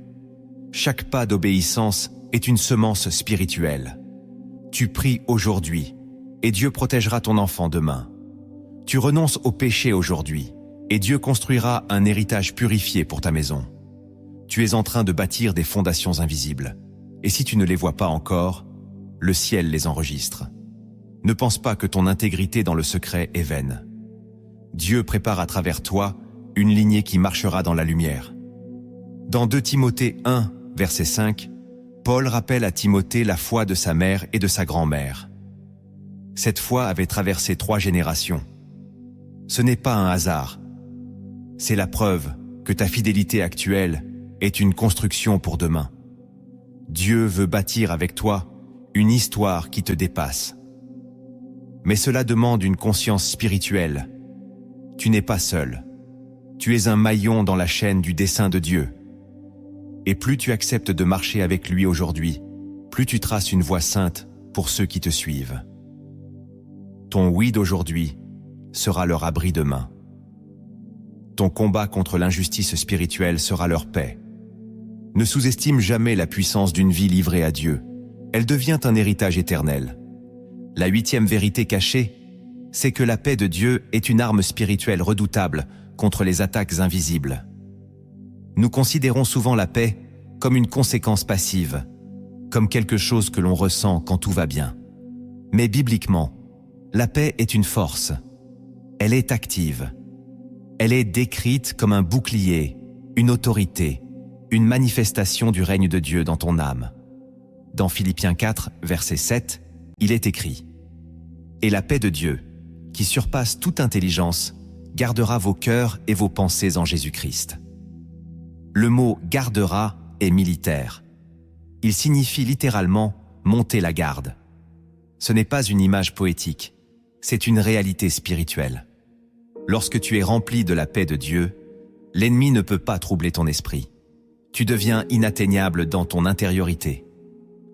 Speaker 1: Chaque pas d'obéissance est une semence spirituelle. Tu pries aujourd'hui, et Dieu protégera ton enfant demain. Tu renonces au péché aujourd'hui, et Dieu construira un héritage purifié pour ta maison. Tu es en train de bâtir des fondations invisibles, et si tu ne les vois pas encore, le ciel les enregistre. Ne pense pas que ton intégrité dans le secret est vaine. Dieu prépare à travers toi une lignée qui marchera dans la lumière. Dans 2 Timothée 1, verset 5, Paul rappelle à Timothée la foi de sa mère et de sa grand-mère. Cette foi avait traversé 3 générations. Ce n'est pas un hasard. C'est la preuve que ta fidélité actuelle est une construction pour demain. Dieu veut bâtir avec toi une histoire qui te dépasse. Mais cela demande une conscience spirituelle. Tu n'es pas seul. Tu es un maillon dans la chaîne du dessein de Dieu. Et plus tu acceptes de marcher avec lui aujourd'hui, plus tu traces une voie sainte pour ceux qui te suivent. Ton oui d'aujourd'hui sera leur abri demain. Ton combat contre l'injustice spirituelle sera leur paix. Ne sous-estime jamais la puissance d'une vie livrée à Dieu. Elle devient un héritage éternel. La 8e vérité cachée, c'est que la paix de Dieu est une arme spirituelle redoutable contre les attaques invisibles. Nous considérons souvent la paix comme une conséquence passive, comme quelque chose que l'on ressent quand tout va bien. Mais bibliquement, la paix est une force. Elle est active. Elle est décrite comme un bouclier, une autorité, une manifestation du règne de Dieu dans ton âme. Dans Philippiens 4, verset 7, il est écrit « Et la paix de Dieu, qui surpasse toute intelligence, gardera vos cœurs et vos pensées en Jésus-Christ. » Le mot « gardera » est militaire. Il signifie littéralement « monter la garde ». Ce n'est pas une image poétique, c'est une réalité spirituelle. Lorsque tu es rempli de la paix de Dieu, l'ennemi ne peut pas troubler ton esprit. Tu deviens inatteignable dans ton intériorité.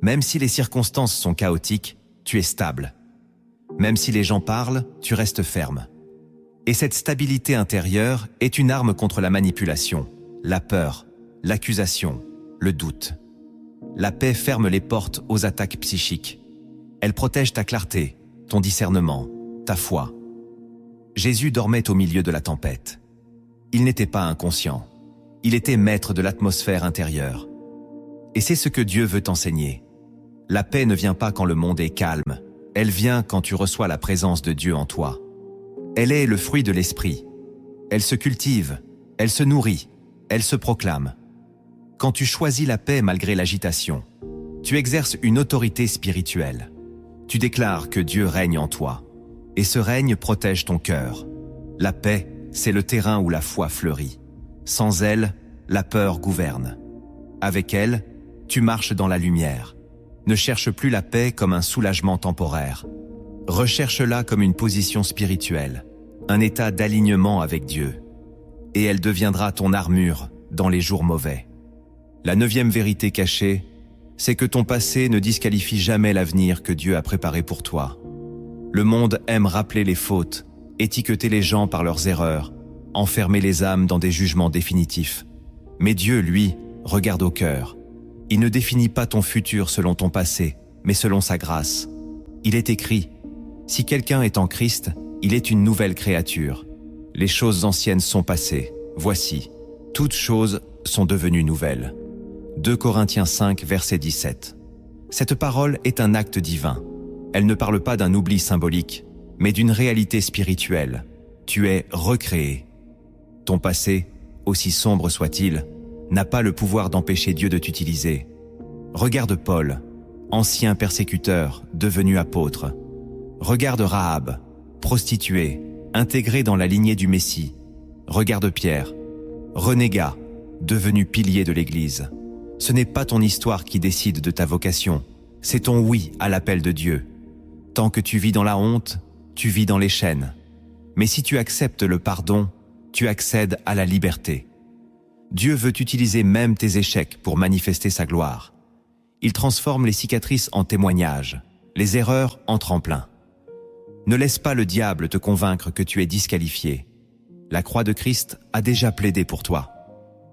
Speaker 1: Même si les circonstances sont chaotiques, tu es stable. Même si les gens parlent, tu restes ferme. Et cette stabilité intérieure est une arme contre la manipulation, la peur, l'accusation, le doute. La paix ferme les portes aux attaques psychiques. Elle protège ta clarté, ton discernement, ta foi. Jésus dormait au milieu de la tempête. Il n'était pas inconscient. Il était maître de l'atmosphère intérieure. Et c'est ce que Dieu veut t'enseigner. La paix ne vient pas quand le monde est calme, elle vient quand tu reçois la présence de Dieu en toi. Elle est le fruit de l'esprit. Elle se cultive, elle se nourrit, elle se proclame. Quand tu choisis la paix malgré l'agitation, tu exerces une autorité spirituelle. Tu déclares que Dieu règne en toi, et ce règne protège ton cœur. La paix, c'est le terrain où la foi fleurit. Sans elle, la peur gouverne. Avec elle, tu marches dans la lumière. Ne cherche plus la paix comme un soulagement temporaire. Recherche-la comme une position spirituelle, un état d'alignement avec Dieu. Et elle deviendra ton armure dans les jours mauvais. La 9e vérité cachée, c'est que ton passé ne disqualifie jamais l'avenir que Dieu a préparé pour toi. Le monde aime rappeler les fautes, étiqueter les gens par leurs erreurs, enfermer les âmes dans des jugements définitifs. Mais Dieu, lui, regarde au cœur. Il ne définit pas ton futur selon ton passé, mais selon sa grâce. Il est écrit, « Si quelqu'un est en Christ, il est une nouvelle créature. Les choses anciennes sont passées. Voici, toutes choses sont devenues nouvelles. » 2 Corinthiens 5, verset 17. Cette parole est un acte divin. Elle ne parle pas d'un oubli symbolique, mais d'une réalité spirituelle. Tu es recréé. Ton passé, aussi sombre soit-il, n'a pas le pouvoir d'empêcher Dieu de t'utiliser. Regarde Paul, ancien persécuteur, devenu apôtre. Regarde Rahab, prostituée, intégrée dans la lignée du Messie. Regarde Pierre, renégat, devenu pilier de l'Église. Ce n'est pas ton histoire qui décide de ta vocation, c'est ton oui à l'appel de Dieu. Tant que tu vis dans la honte, tu vis dans les chaînes. Mais si tu acceptes le pardon, tu accèdes à la liberté. Dieu veut utiliser même tes échecs pour manifester sa gloire. Il transforme les cicatrices en témoignages, les erreurs en tremplin. Ne laisse pas le diable te convaincre que tu es disqualifié. La croix de Christ a déjà plaidé pour toi.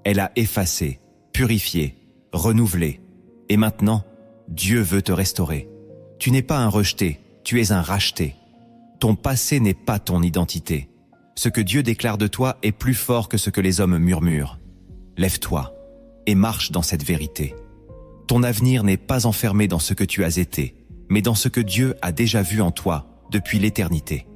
Speaker 1: Elle a effacé, purifié, renouvelé. Et maintenant, Dieu veut te restaurer. Tu n'es pas un rejeté, tu es un racheté. Ton passé n'est pas ton identité. Ce que Dieu déclare de toi est plus fort que ce que les hommes murmurent. Lève-toi et marche dans cette vérité. Ton avenir n'est pas enfermé dans ce que tu as été, mais dans ce que Dieu a déjà vu en toi depuis l'éternité.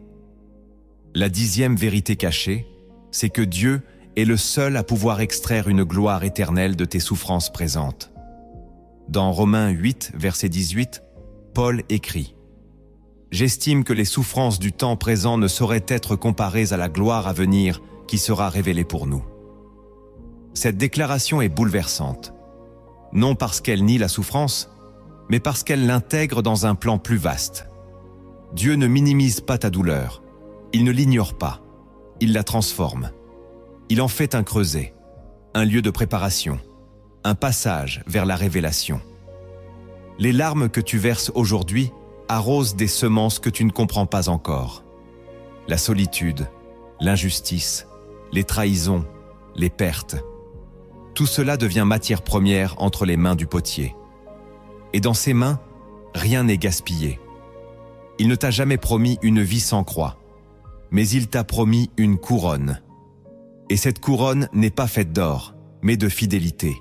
Speaker 1: La 10e vérité cachée, c'est que Dieu est le seul à pouvoir extraire une gloire éternelle de tes souffrances présentes. Dans Romains 8, verset 18, Paul écrit « J'estime que les souffrances du temps présent ne sauraient être comparées à la gloire à venir qui sera révélée pour nous. » Cette déclaration est bouleversante, non parce qu'elle nie la souffrance, mais parce qu'elle l'intègre dans un plan plus vaste. Dieu ne minimise pas ta douleur, il ne l'ignore pas, il la transforme. Il en fait un creuset, un lieu de préparation, un passage vers la révélation. Les larmes que tu verses aujourd'hui arrosent des semences que tu ne comprends pas encore. La solitude, l'injustice, les trahisons, les pertes. Tout cela devient matière première entre les mains du potier. Et dans ses mains, rien n'est gaspillé. Il ne t'a jamais promis une vie sans croix, mais il t'a promis une couronne. Et cette couronne n'est pas faite d'or, mais de fidélité.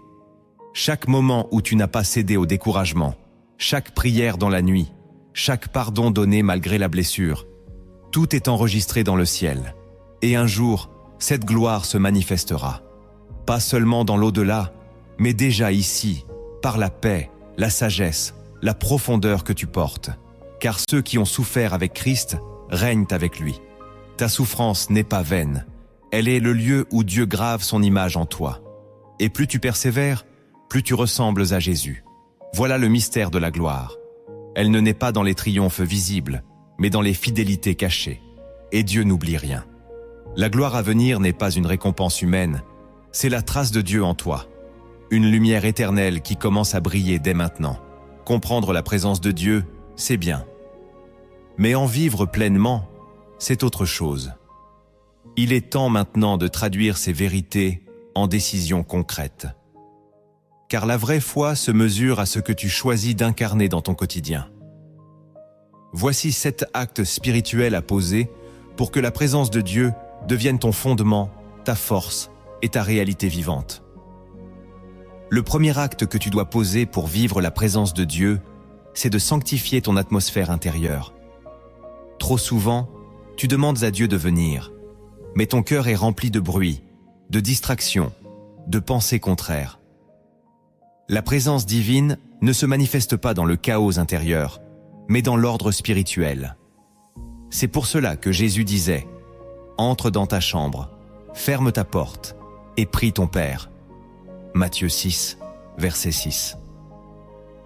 Speaker 1: Chaque moment où tu n'as pas cédé au découragement, chaque prière dans la nuit, chaque pardon donné malgré la blessure, tout est enregistré dans le ciel. Et un jour, cette gloire se manifestera. Pas seulement dans l'au-delà, mais déjà ici, par la paix, la sagesse, la profondeur que tu portes. Car ceux qui ont souffert avec Christ règnent avec lui. Ta souffrance n'est pas vaine. Elle est le lieu où Dieu grave son image en toi. Et plus tu persévères, plus tu ressembles à Jésus. Voilà le mystère de la gloire. Elle ne naît pas dans les triomphes visibles, mais dans les fidélités cachées. Et Dieu n'oublie rien. La gloire à venir n'est pas une récompense humaine, c'est la trace de Dieu en toi. Une lumière éternelle qui commence à briller dès maintenant. Comprendre la présence de Dieu, c'est bien. Mais en vivre pleinement, c'est autre chose. Il est temps maintenant de traduire ces vérités en décisions concrètes. Car la vraie foi se mesure à ce que tu choisis d'incarner dans ton quotidien. Voici 7 actes spirituels à poser pour que la présence de Dieu devienne ton fondement, ta force et ta réalité vivante. Le premier acte que tu dois poser pour vivre la présence de Dieu, c'est de sanctifier ton atmosphère intérieure. Trop souvent, tu demandes à Dieu de venir, mais ton cœur est rempli de bruit, de distractions, de pensées contraires. La présence divine ne se manifeste pas dans le chaos intérieur, mais dans l'ordre spirituel. C'est pour cela que Jésus disait « Entre dans ta chambre, ferme ta porte et prie ton Père ». Matthieu 6, verset 6.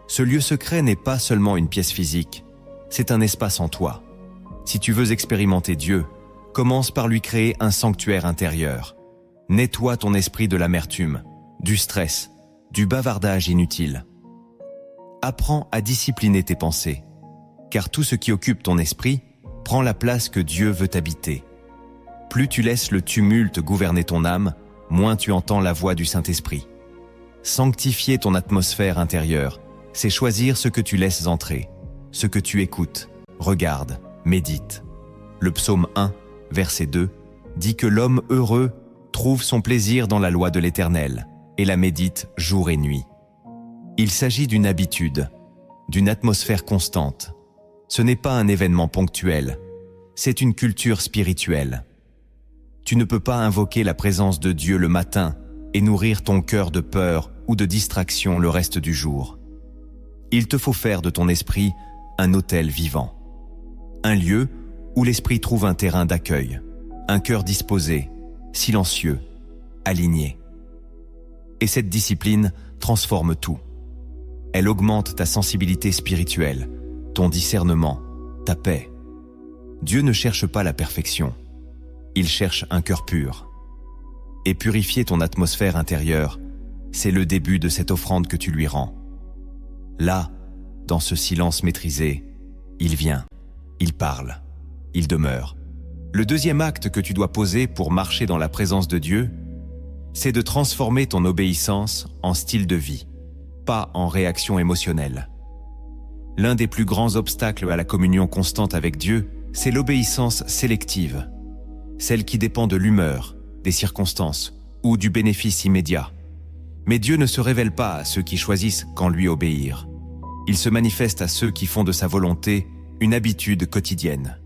Speaker 1: Ce lieu secret n'est pas seulement une pièce physique, c'est un espace en toi. Si tu veux expérimenter Dieu, commence par lui créer un sanctuaire intérieur. Nettoie ton esprit de l'amertume, du stress, du bavardage inutile. Apprends à discipliner tes pensées, car tout ce qui occupe ton esprit prend la place que Dieu veut habiter. Plus tu laisses le tumulte gouverner ton âme, moins tu entends la voix du Saint-Esprit. Sanctifier ton atmosphère intérieure, c'est choisir ce que tu laisses entrer, ce que tu écoutes, regardes, médites. Le psaume 1, verset 2, dit que l'homme heureux trouve son plaisir dans la loi de l'Éternel et la médite jour et nuit. Il s'agit d'une habitude, d'une atmosphère constante. Ce n'est pas un événement ponctuel, c'est une culture spirituelle. Tu ne peux pas invoquer la présence de Dieu le matin et nourrir ton cœur de peur ou de distraction le reste du jour. Il te faut faire de ton esprit un autel vivant. Un lieu où l'esprit trouve un terrain d'accueil, un cœur disposé, silencieux, aligné. Et cette discipline transforme tout. Elle augmente ta sensibilité spirituelle, ton discernement, ta paix. Dieu ne cherche pas la perfection. Il cherche un cœur pur. Et purifier ton atmosphère intérieure, c'est le début de cette offrande que tu lui rends. Là, dans ce silence maîtrisé, il vient, il parle, il demeure. Le deuxième acte que tu dois poser pour marcher dans la présence de Dieu, c'est de transformer ton obéissance en style de vie, pas en réaction émotionnelle. L'un des plus grands obstacles à la communion constante avec Dieu, c'est l'obéissance sélective, celle qui dépend de l'humeur, des circonstances ou du bénéfice immédiat. Mais Dieu ne se révèle pas à ceux qui choisissent qu'en lui obéir. Il se manifeste à ceux qui font de sa volonté une habitude quotidienne.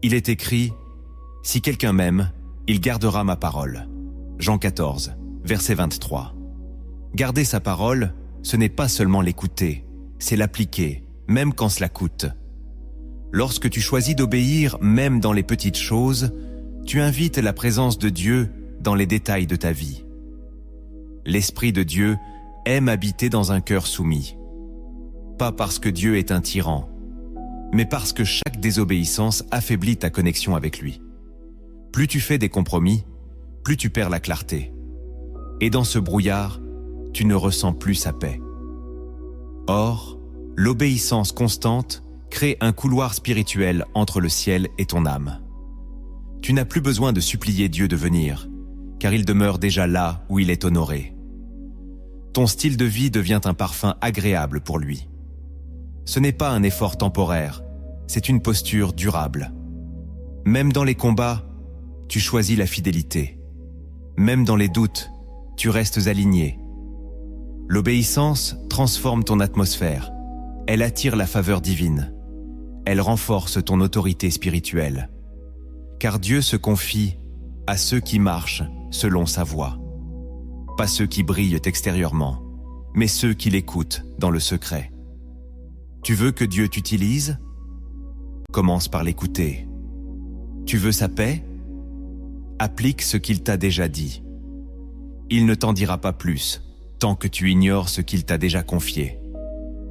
Speaker 1: Il est écrit « Si quelqu'un m'aime, il gardera ma parole ». Jean 14, verset 23. Garder sa parole, ce n'est pas seulement l'écouter, c'est l'appliquer, même quand cela coûte. Lorsque tu choisis d'obéir, même dans les petites choses, tu invites la présence de Dieu dans les détails de ta vie. L'Esprit de Dieu aime habiter dans un cœur soumis. Pas parce que Dieu est un tyran, mais parce que chaque désobéissance affaiblit ta connexion avec lui. Plus tu fais des compromis, plus tu perds la clarté. Et dans ce brouillard, tu ne ressens plus sa paix. Or, l'obéissance constante crée un couloir spirituel entre le ciel et ton âme. Tu n'as plus besoin de supplier Dieu de venir, car il demeure déjà là où il est honoré. Ton style de vie devient un parfum agréable pour lui. Ce n'est pas un effort temporaire, c'est une posture durable. Même dans les combats, tu choisis la fidélité. Même dans les doutes, tu restes aligné. L'obéissance transforme ton atmosphère. Elle attire la faveur divine. Elle renforce ton autorité spirituelle. Car Dieu se confie à ceux qui marchent selon sa voie. Pas ceux qui brillent extérieurement, mais ceux qui l'écoutent dans le secret. Tu veux que Dieu t'utilise? Commence par l'écouter. Tu veux sa paix? Applique ce qu'il t'a déjà dit. Il ne t'en dira pas plus, tant que tu ignores ce qu'il t'a déjà confié.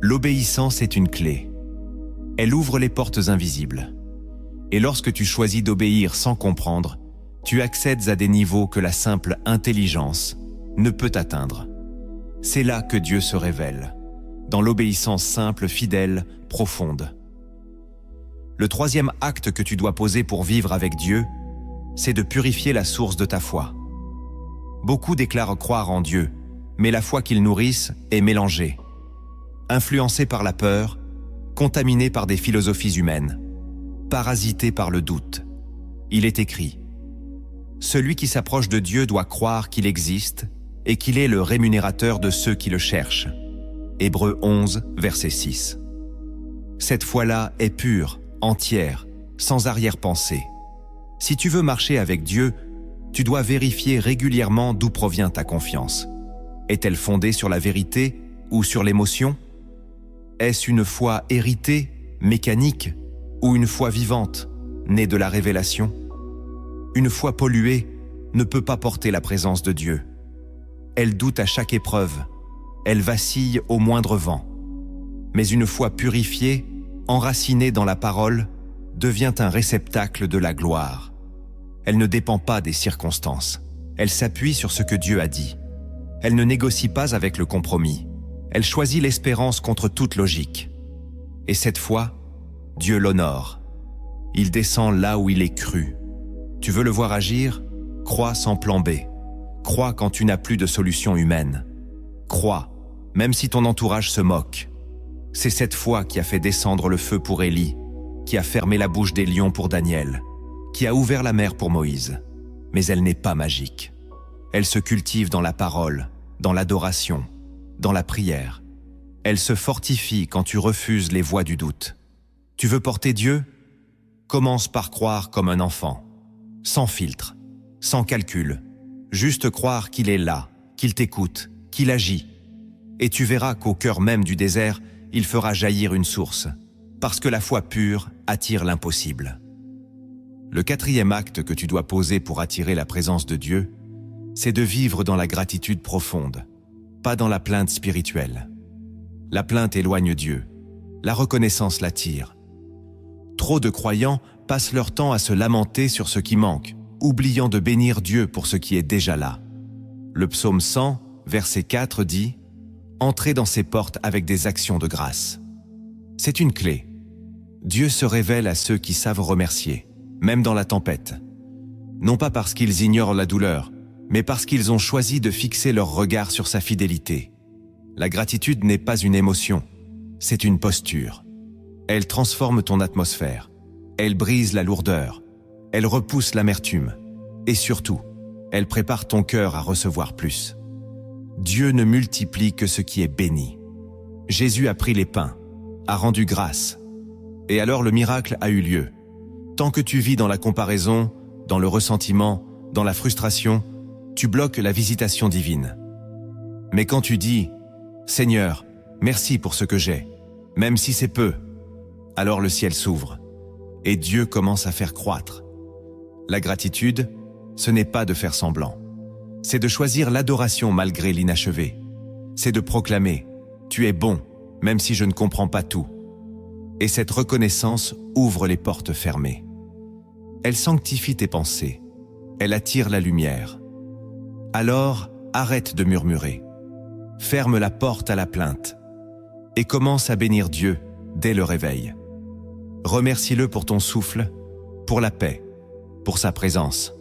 Speaker 1: L'obéissance est une clé. Elle ouvre les portes invisibles. Et lorsque tu choisis d'obéir sans comprendre, tu accèdes à des niveaux que la simple intelligence ne peut atteindre. C'est là que Dieu se révèle, dans l'obéissance simple, fidèle, profonde. Le troisième acte que tu dois poser pour vivre avec Dieu, c'est de purifier la source de ta foi. Beaucoup déclarent croire en Dieu, mais la foi qu'ils nourrissent est mélangée. Influencée par la peur, contaminée par des philosophies humaines, parasitée par le doute. Il est écrit « Celui qui s'approche de Dieu doit croire qu'il existe et qu'il est le rémunérateur de ceux qui le cherchent. Hébreux 11, verset 6. Cette foi-là est pure, entière, sans arrière-pensée. Si tu veux marcher avec Dieu, tu dois vérifier régulièrement d'où provient ta confiance. Est-elle fondée sur la vérité ou sur l'émotion? Est-ce une foi héritée, mécanique, ou une foi vivante, née de la révélation? Une foi polluée ne peut pas porter la présence de Dieu. Elle doute à chaque épreuve, elle vacille au moindre vent. Mais une foi purifiée, enracinée dans la parole, devient un réceptacle de la gloire. Elle ne dépend pas des circonstances, elle s'appuie sur ce que Dieu a dit. Elle ne négocie pas avec le compromis, elle choisit l'espérance contre toute logique. Et cette fois, Dieu l'honore. Il descend là où il est cru. Tu veux le voir agir? Crois sans plan B. Crois quand tu n'as plus de solution humaine. Crois, même si ton entourage se moque. C'est cette foi qui a fait descendre le feu pour Élie, qui a fermé la bouche des lions pour Daniel, qui a ouvert la mer pour Moïse. Mais elle n'est pas magique. Elle se cultive dans la parole, dans l'adoration, dans la prière. Elle se fortifie quand tu refuses les voix du doute. Tu veux porter Dieu? Commence par croire comme un enfant, sans filtre, sans calcul, juste croire qu'il est là, qu'il t'écoute, qu'il agit. Et tu verras qu'au cœur même du désert, il fera jaillir une source, parce que la foi pure attire l'impossible. Le quatrième acte que tu dois poser pour attirer la présence de Dieu, c'est de vivre dans la gratitude profonde, pas dans la plainte spirituelle. La plainte éloigne Dieu, la reconnaissance l'attire. Trop de croyants passent leur temps à se lamenter sur ce qui manque, oubliant de bénir Dieu pour ce qui est déjà là. Le psaume 100, verset 4 dit « Entrez dans ses portes avec des actions de grâce ». C'est une clé. Dieu se révèle à ceux qui savent remercier, même dans la tempête. Non pas parce qu'ils ignorent la douleur, mais parce qu'ils ont choisi de fixer leur regard sur sa fidélité. La gratitude n'est pas une émotion, c'est une posture. Elle transforme ton atmosphère, elle brise la lourdeur, elle repousse l'amertume, et surtout, elle prépare ton cœur à recevoir plus. Dieu ne multiplie que ce qui est béni. Jésus a pris les pains, a rendu grâce, et alors le miracle a eu lieu. Tant que tu vis dans la comparaison, dans le ressentiment, dans la frustration, tu bloques la visitation divine. Mais quand tu dis « Seigneur, merci pour ce que j'ai, même si c'est peu », alors le ciel s'ouvre, et Dieu commence à faire croître. La gratitude, ce n'est pas de faire semblant. C'est de choisir l'adoration malgré l'inachevé. C'est de proclamer « Tu es bon, même si je ne comprends pas tout ». Et cette reconnaissance ouvre les portes fermées. Elle sanctifie tes pensées. Elle attire la lumière. Alors, arrête de murmurer. Ferme la porte à la plainte. Et commence à bénir Dieu dès le réveil. Remercie-le pour ton souffle, pour la paix, pour sa présence.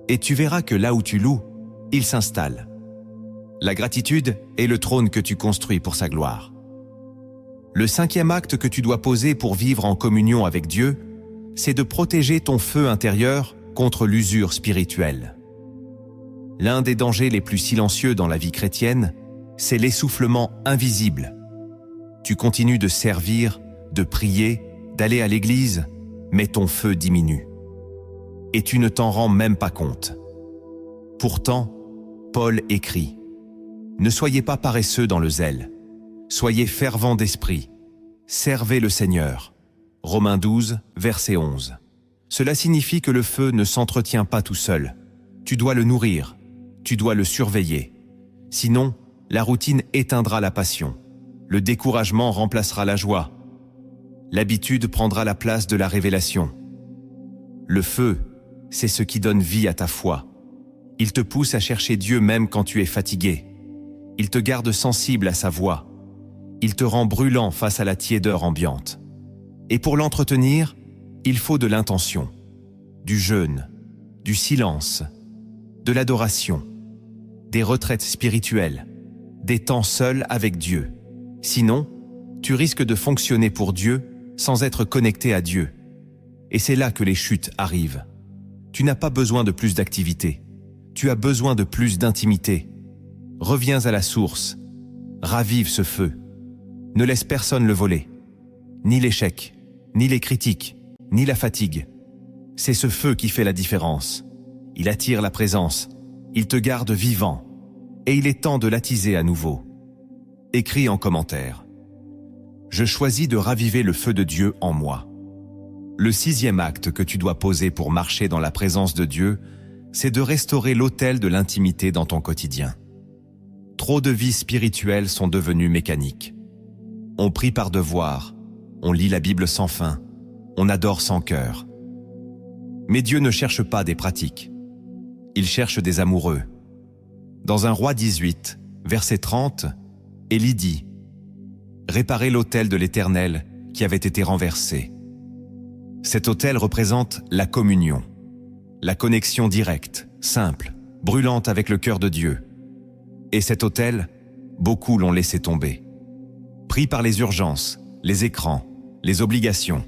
Speaker 1: Et tu verras que là où tu loues, il s'installe. La gratitude est le trône que tu construis pour sa gloire. Le cinquième acte que tu dois poser pour vivre en communion avec Dieu, c'est de protéger ton feu intérieur contre l'usure spirituelle. L'un des dangers les plus silencieux dans la vie chrétienne, c'est l'essoufflement invisible. Tu continues de servir, de prier, d'aller à l'église, mais ton feu diminue. Et tu ne t'en rends même pas compte. Pourtant, Paul écrit « Ne soyez pas paresseux dans le zèle, soyez fervents d'esprit, servez le Seigneur ». Romains 12, verset 11. Cela signifie que le feu ne s'entretient pas tout seul. Tu dois le nourrir, tu dois le surveiller. Sinon, la routine éteindra la passion. Le découragement remplacera la joie. L'habitude prendra la place de la révélation. Le feu, c'est ce qui donne vie à ta foi. Il te pousse à chercher Dieu même quand tu es fatigué. Il te garde sensible à sa voix. Il te rend brûlant face à la tiédeur ambiante. Et pour l'entretenir, il faut de l'intention, du jeûne, du silence, de l'adoration, des retraites spirituelles, des temps seuls avec Dieu. Sinon, tu risques de fonctionner pour Dieu sans être connecté à Dieu. Et c'est là que les chutes arrivent. Tu n'as pas besoin de plus d'activité. Tu as besoin de plus d'intimité. Reviens à la source. Ravive ce feu. Ne laisse personne le voler. Ni l'échec, ni les critiques, ni la fatigue. C'est ce feu qui fait la différence. Il attire la présence. Il te garde vivant. Et il est temps de l'attiser à nouveau. Écris en commentaire. Je choisis de raviver le feu de Dieu en moi. Le 6e acte que tu dois poser pour marcher dans la présence de Dieu, c'est de restaurer l'autel de l'intimité dans ton quotidien. Trop de vies spirituelles sont devenues mécaniques. On prie par devoir, on lit la Bible sans fin, on adore sans cœur. Mais Dieu ne cherche pas des pratiques. Il cherche des amoureux. Dans 1 Roi 18, verset 30, Élie dit « Réparez l'autel de l'Éternel qui avait été renversé. » Cet autel représente la communion, la connexion directe, simple, brûlante avec le cœur de Dieu. Et cet autel, beaucoup l'ont laissé tomber. Pris par les urgences, les écrans, les obligations,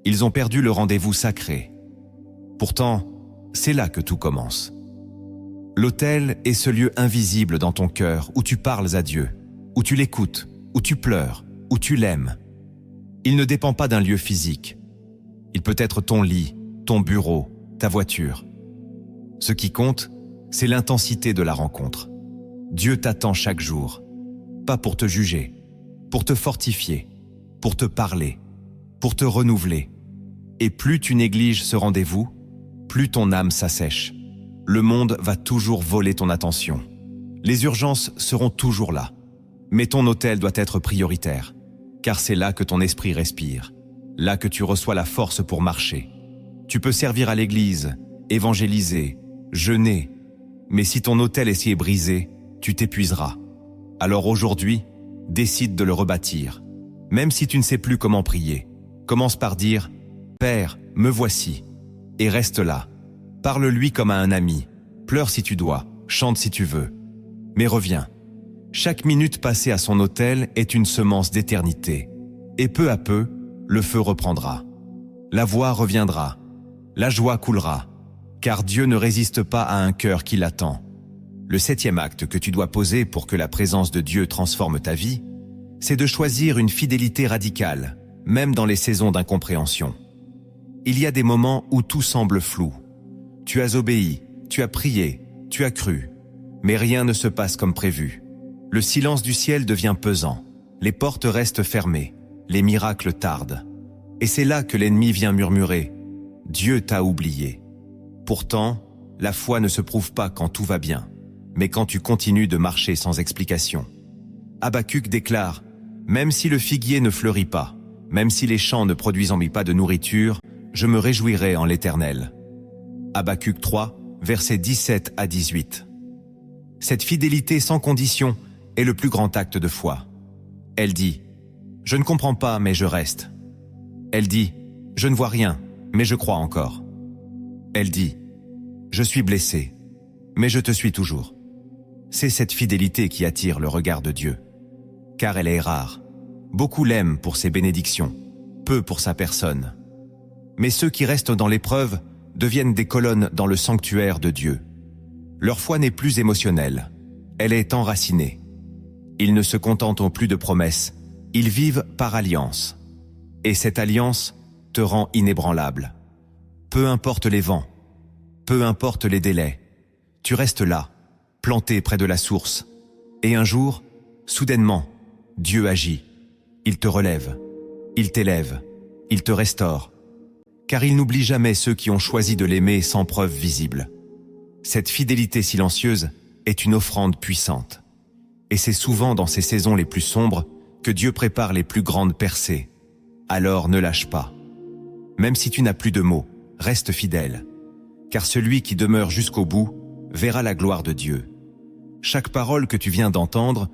Speaker 1: ils ont perdu le rendez-vous sacré. Pourtant, c'est là que tout commence. L'autel est ce lieu invisible dans ton cœur où tu parles à Dieu, où tu l'écoutes, où tu pleures, où tu l'aimes. Il ne dépend pas d'un lieu physique. Il peut être ton lit, ton bureau, ta voiture. Ce qui compte, c'est l'intensité de la rencontre. Dieu t'attend chaque jour, pas pour te juger, pour te fortifier, pour te parler, pour te renouveler. Et plus tu négliges ce rendez-vous, plus ton âme s'assèche. Le monde va toujours voler ton attention. Les urgences seront toujours là. Mais ton autel doit être prioritaire, car c'est là que ton esprit respire, là que tu reçois la force pour marcher. Tu peux servir à l'église, évangéliser, jeûner, mais si ton autel est si brisé, tu t'épuiseras. Alors aujourd'hui, décide de le rebâtir. Même si tu ne sais plus comment prier, commence par dire « Père, me voici » et reste là. Parle-lui comme à un ami, pleure si tu dois, chante si tu veux. Mais reviens. Chaque minute passée à son autel est une semence d'éternité. Et peu à peu, le feu reprendra. La voix reviendra. La joie coulera. Car Dieu ne résiste pas à un cœur qui l'attend. Le 7e acte que tu dois poser pour que la présence de Dieu transforme ta vie, c'est de choisir une fidélité radicale, même dans les saisons d'incompréhension. Il y a des moments où tout semble flou. Tu as obéi, tu as prié, tu as cru, mais rien ne se passe comme prévu. Le silence du ciel devient pesant, les portes restent fermées, les miracles tardent. Et c'est là que l'ennemi vient murmurer « Dieu t'a oublié ». Pourtant, la foi ne se prouve pas quand tout va bien, mais quand tu continues de marcher sans explication. Habacuc déclare « Même si le figuier ne fleurit pas, même si les champs ne produisent pas de nourriture, je me réjouirai en l'Éternel. » Habacuc 3, versets 17 à 18. Cette fidélité sans condition est le plus grand acte de foi. Elle dit « Je ne comprends pas, mais je reste. » Elle dit « Je ne vois rien, mais je crois encore. » Elle dit « Je suis blessée, mais je te suis toujours. » C'est cette fidélité qui attire le regard de Dieu. Car elle est rare. Beaucoup l'aiment pour ses bénédictions, peu pour sa personne. Mais ceux qui restent dans l'épreuve deviennent des colonnes dans le sanctuaire de Dieu. Leur foi n'est plus émotionnelle, elle est enracinée. Ils ne se contentent plus de promesses, ils vivent par alliance. Et cette alliance te rend inébranlable. Peu importe les vents, peu importe les délais, tu restes là, planté près de la source. Et un jour, soudainement, Dieu agit. Il te relève, il t'élève, il te restaure. Car il n'oublie jamais ceux qui ont choisi de l'aimer sans preuve visible. Cette fidélité silencieuse est une offrande puissante. Et c'est souvent dans ces saisons les plus sombres que Dieu prépare les plus grandes percées. Alors ne lâche pas. Même si tu n'as plus de mots, reste fidèle. Car celui qui demeure jusqu'au bout verra la gloire de Dieu. Chaque parole que tu viens d'entendre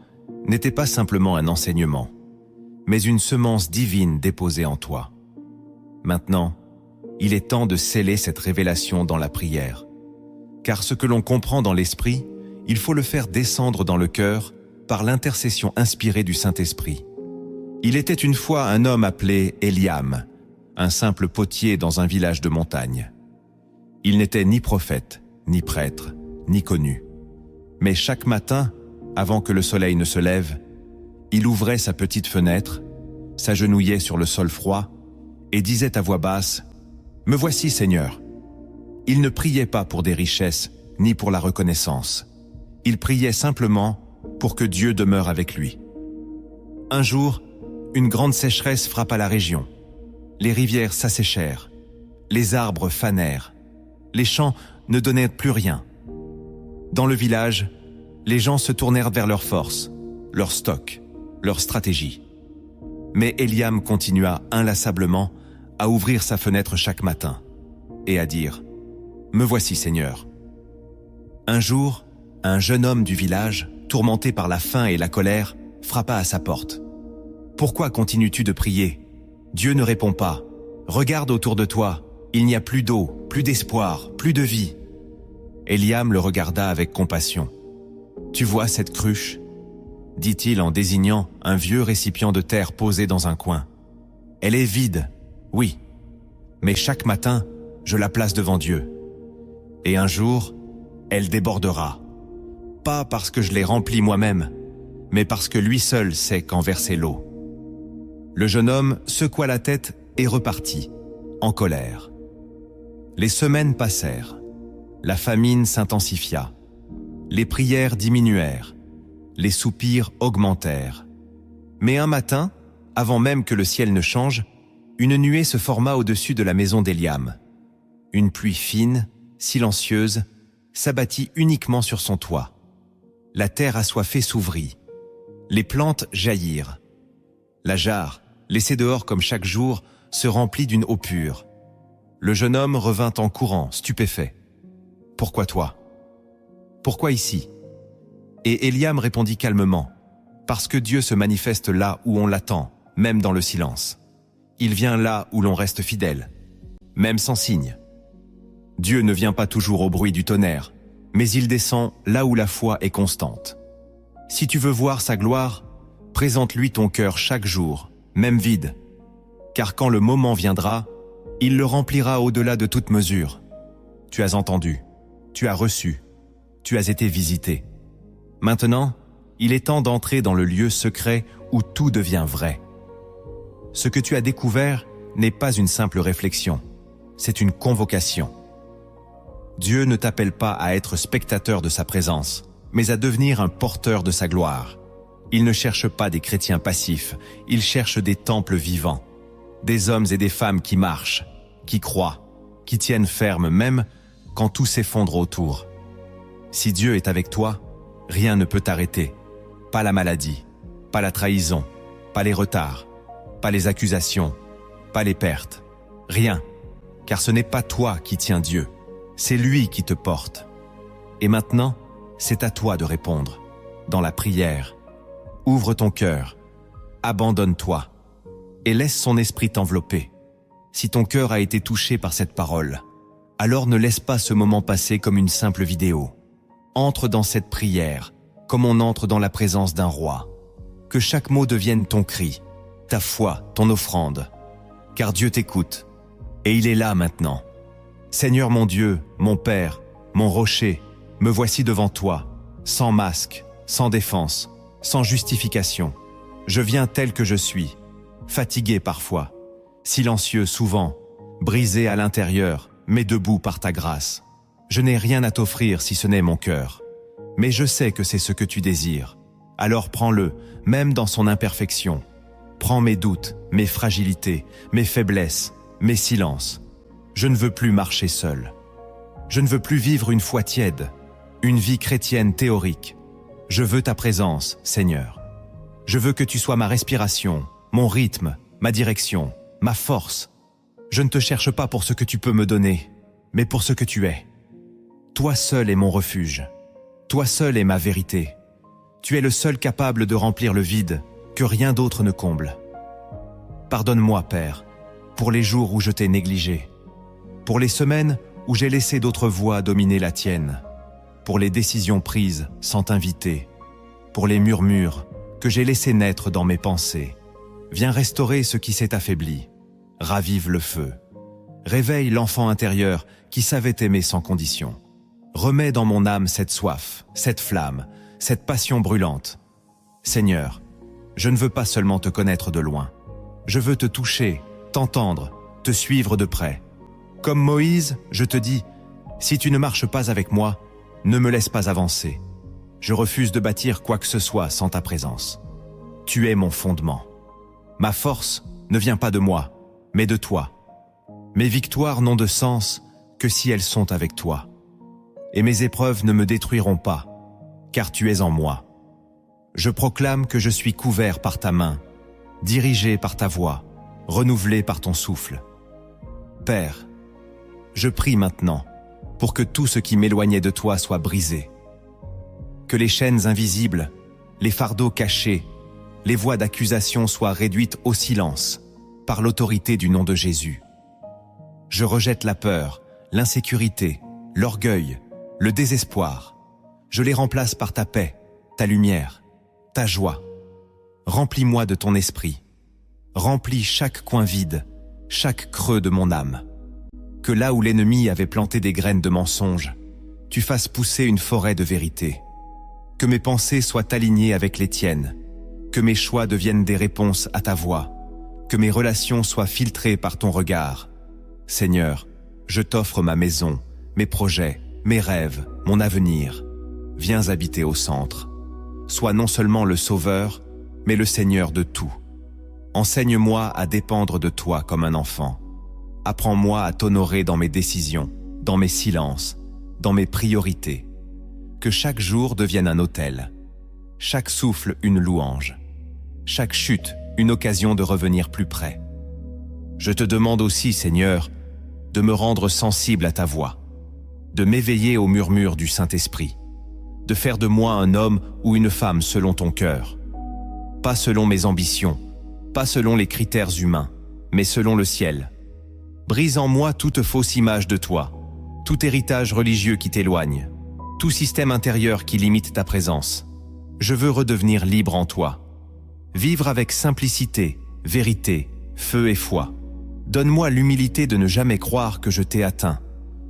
Speaker 1: n'était pas simplement un enseignement, mais une semence divine déposée en toi. Maintenant, il est temps de sceller cette révélation dans la prière. Car ce que l'on comprend dans l'esprit, il faut le faire descendre dans le cœur par l'intercession inspirée du Saint-Esprit. Il était une fois un homme appelé Eliam, un simple potier dans un village de montagne. Il n'était ni prophète, ni prêtre, ni connu. Mais chaque matin, avant que le soleil ne se lève, il ouvrait sa petite fenêtre, s'agenouillait sur le sol froid et disait à voix basse « Me voici, Seigneur ». Il ne priait pas pour des richesses ni pour la reconnaissance. Il priait simplement pour que Dieu demeure avec lui. Un jour, une grande sécheresse frappa la région. Les rivières s'asséchèrent, les arbres fanèrent, les champs ne donnaient plus rien. Dans le village, les gens se tournèrent vers leurs forces, leurs stocks, leurs stratégies. Mais Eliam continua inlassablement à ouvrir sa fenêtre chaque matin et à dire « Me voici, Seigneur ». Un jour, un jeune homme du village, tourmenté par la faim et la colère, frappa à sa porte. « Pourquoi continues-tu de prier ? Dieu ne répond pas. Regarde autour de toi, il n'y a plus d'eau, plus d'espoir, plus de vie. » Eliam le regarda avec compassion. « Tu vois cette cruche ?» dit-il en désignant un vieux récipient de terre posé dans un coin. « Elle est vide, oui, mais chaque matin, je la place devant Dieu. Et un jour, elle débordera. Pas parce que je l'ai remplie moi-même, mais parce que lui seul sait quand verser l'eau. » Le jeune homme secoua la tête et repartit, en colère. Les semaines passèrent. La famine s'intensifia. Les prières diminuèrent. Les soupirs augmentèrent. Mais un matin, avant même que le ciel ne change, une nuée se forma au-dessus de la maison d'Eliam. Une pluie fine, silencieuse, s'abattit uniquement sur son toit. La terre assoiffée s'ouvrit. Les plantes jaillirent. La jarre, laissée dehors comme chaque jour, se remplit d'une eau pure. Le jeune homme revint en courant, stupéfait. « Pourquoi toi ? Pourquoi ici ?» Et Eliam répondit calmement, « Parce que Dieu se manifeste là où on l'attend, même dans le silence. Il vient là où l'on reste fidèle, même sans signe. Dieu ne vient pas toujours au bruit du tonnerre, mais il descend là où la foi est constante. Si tu veux voir sa gloire, présente-lui ton cœur chaque jour, même vide, car quand le moment viendra, il le remplira au-delà de toute mesure. Tu as entendu, tu as reçu, tu as été visité. Maintenant, il est temps d'entrer dans le lieu secret où tout devient vrai. Ce que tu as découvert n'est pas une simple réflexion, c'est une convocation. Dieu ne t'appelle pas à être spectateur de sa présence, mais à devenir un porteur de sa gloire. Il ne cherche pas des chrétiens passifs, il cherche des temples vivants, des hommes et des femmes qui marchent, qui croient, qui tiennent ferme même quand tout s'effondre autour. Si Dieu est avec toi, rien ne peut t'arrêter. Pas la maladie, pas la trahison, pas les retards, pas les accusations, pas les pertes. Rien, car ce n'est pas toi qui tiens Dieu, c'est lui qui te porte. Et maintenant, c'est à toi de répondre, dans la prière. Ouvre ton cœur, abandonne-toi, et laisse son esprit t'envelopper. Si ton cœur a été touché par cette parole, alors ne laisse pas ce moment passer comme une simple vidéo. Entre dans cette prière, comme on entre dans la présence d'un roi. Que chaque mot devienne ton cri, ta foi, ton offrande. Car Dieu t'écoute, et il est là maintenant. Seigneur mon Dieu, mon Père, mon rocher, me voici devant toi, sans masque, sans défense, sans justification. Je viens tel que je suis, fatigué parfois, silencieux souvent, brisé à l'intérieur, mais debout par ta grâce. Je n'ai rien à t'offrir si ce n'est mon cœur. Mais je sais que c'est ce que tu désires. Alors prends-le, même dans son imperfection. Prends mes doutes, mes fragilités, mes faiblesses, mes silences. Je ne veux plus marcher seul. Je ne veux plus vivre une foi tiède, une vie chrétienne théorique. Je veux ta présence, Seigneur. Je veux que tu sois ma respiration, mon rythme, ma direction, ma force. Je ne te cherche pas pour ce que tu peux me donner, mais pour ce que tu es. Toi seul est mon refuge. Toi seul est ma vérité. Tu es le seul capable de remplir le vide que rien d'autre ne comble. Pardonne-moi, Père, pour les jours où je t'ai négligé, pour les semaines où j'ai laissé d'autres voix dominer la tienne, pour les décisions prises sans t'inviter, pour les murmures que j'ai laissés naître dans mes pensées. Viens restaurer ce qui s'est affaibli. Ravive le feu. Réveille l'enfant intérieur qui savait aimer sans condition. Remets dans mon âme cette soif, cette flamme, cette passion brûlante. Seigneur, je ne veux pas seulement te connaître de loin. Je veux te toucher, t'entendre, te suivre de près. Comme Moïse, je te dis, si tu ne marches pas avec moi, ne me laisse pas avancer. Je refuse de bâtir quoi que ce soit sans ta présence. Tu es mon fondement. Ma force ne vient pas de moi, mais de toi. Mes victoires n'ont de sens que si elles sont avec toi. Et mes épreuves ne me détruiront pas, car tu es en moi. Je proclame que je suis couvert par ta main, dirigé par ta voix, renouvelé par ton souffle. Père, je prie maintenant pour que tout ce qui m'éloignait de toi soit brisé. Que les chaînes invisibles, les fardeaux cachés, les voix d'accusation soient réduites au silence par l'autorité du nom de Jésus. Je rejette la peur, l'insécurité, l'orgueil, le désespoir. Je les remplace par ta paix, ta lumière, ta joie. Remplis-moi de ton esprit. Remplis chaque coin vide, chaque creux de mon âme. Que là où l'ennemi avait planté des graines de mensonges, tu fasses pousser une forêt de vérité. Que mes pensées soient alignées avec les tiennes. Que mes choix deviennent des réponses à ta voix. Que mes relations soient filtrées par ton regard. Seigneur, je t'offre ma maison, mes projets, mes rêves, mon avenir. Viens habiter au centre. Sois non seulement le Sauveur, mais le Seigneur de tout. Enseigne-moi à dépendre de toi comme un enfant. Apprends-moi à t'honorer dans mes décisions, dans mes silences, dans mes priorités. Que chaque jour devienne un autel, chaque souffle une louange, chaque chute une occasion de revenir plus près. Je te demande aussi, Seigneur, de me rendre sensible à ta voix, de m'éveiller au murmure du Saint-Esprit, de faire de moi un homme ou une femme selon ton cœur. Pas selon mes ambitions, pas selon les critères humains, mais selon le ciel. Brise en moi toute fausse image de toi, tout héritage religieux qui t'éloigne, tout système intérieur qui limite ta présence. Je veux redevenir libre en toi. Vivre avec simplicité, vérité, feu et foi. Donne-moi l'humilité de ne jamais croire que je t'ai atteint.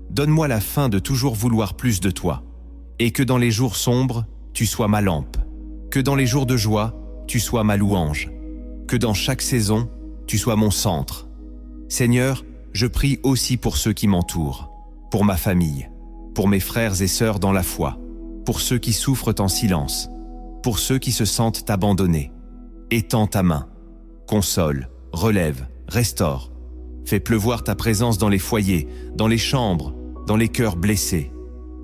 Speaker 1: Donne-moi la faim de toujours vouloir plus de toi. Et que dans les jours sombres, tu sois ma lampe. Que dans les jours de joie, tu sois ma louange. Que dans chaque saison, tu sois mon centre. Seigneur, je prie aussi pour ceux qui m'entourent, pour ma famille, pour mes frères et sœurs dans la foi, pour ceux qui souffrent en silence, pour ceux qui se sentent abandonnés. Étends ta main, console, relève, restaure. Fais pleuvoir ta présence dans les foyers, dans les chambres, dans les cœurs blessés.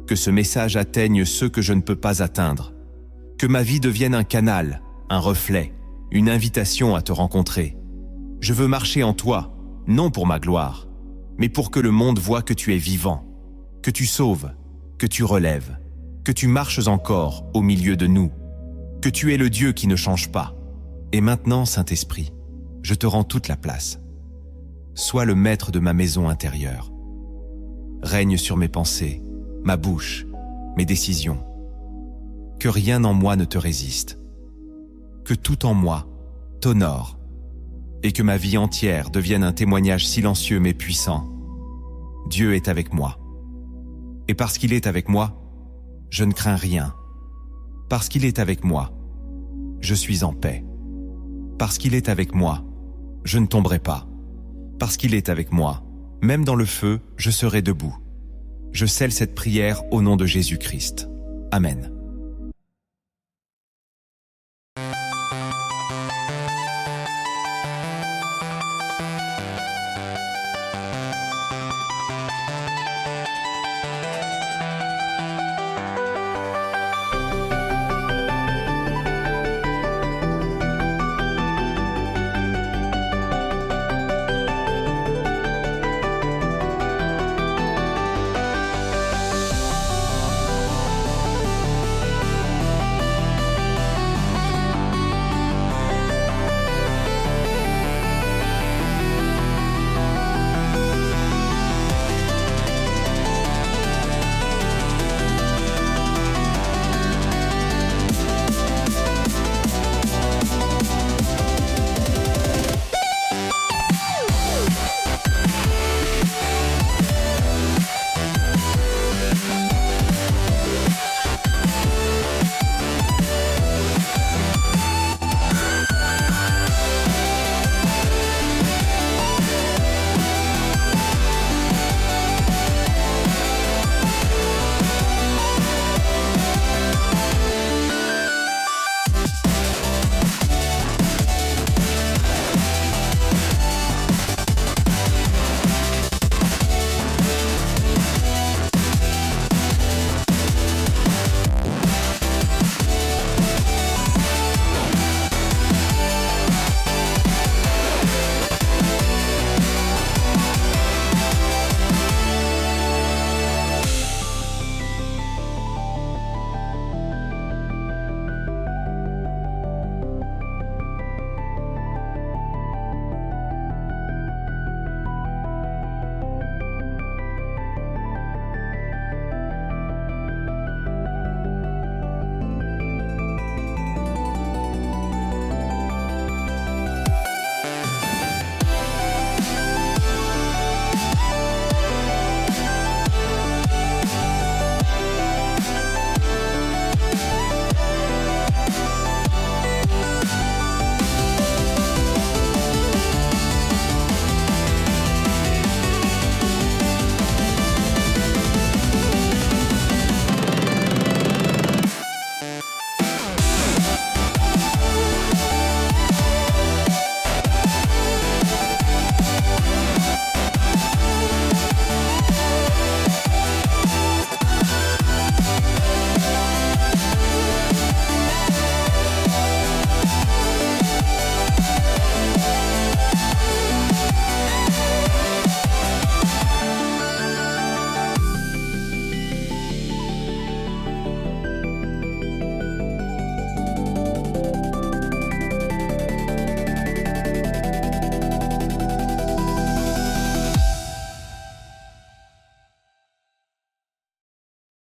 Speaker 1: Que ce message atteigne ceux que je ne peux pas atteindre. Que ma vie devienne un canal, un reflet, une invitation à te rencontrer. Je veux marcher en toi, non pour ma gloire, mais pour que le monde voie que tu es vivant, que tu sauves, que tu relèves, que tu marches encore au milieu de nous, que tu es le Dieu qui ne change pas. Et maintenant, Saint-Esprit, je te rends toute la place. Sois le maître de ma maison intérieure. Règne sur mes pensées, ma bouche, mes décisions. Que rien en moi ne te résiste. Que tout en moi t'honore. Et que ma vie entière devienne un témoignage silencieux mais puissant. Dieu est avec moi. Et parce qu'il est avec moi, je ne crains rien. Parce qu'il est avec moi, je suis en paix. Parce qu'il est avec moi, je ne tomberai pas. Parce qu'il est avec moi, même dans le feu, je serai debout. Je scelle cette prière au nom de Jésus-Christ. Amen.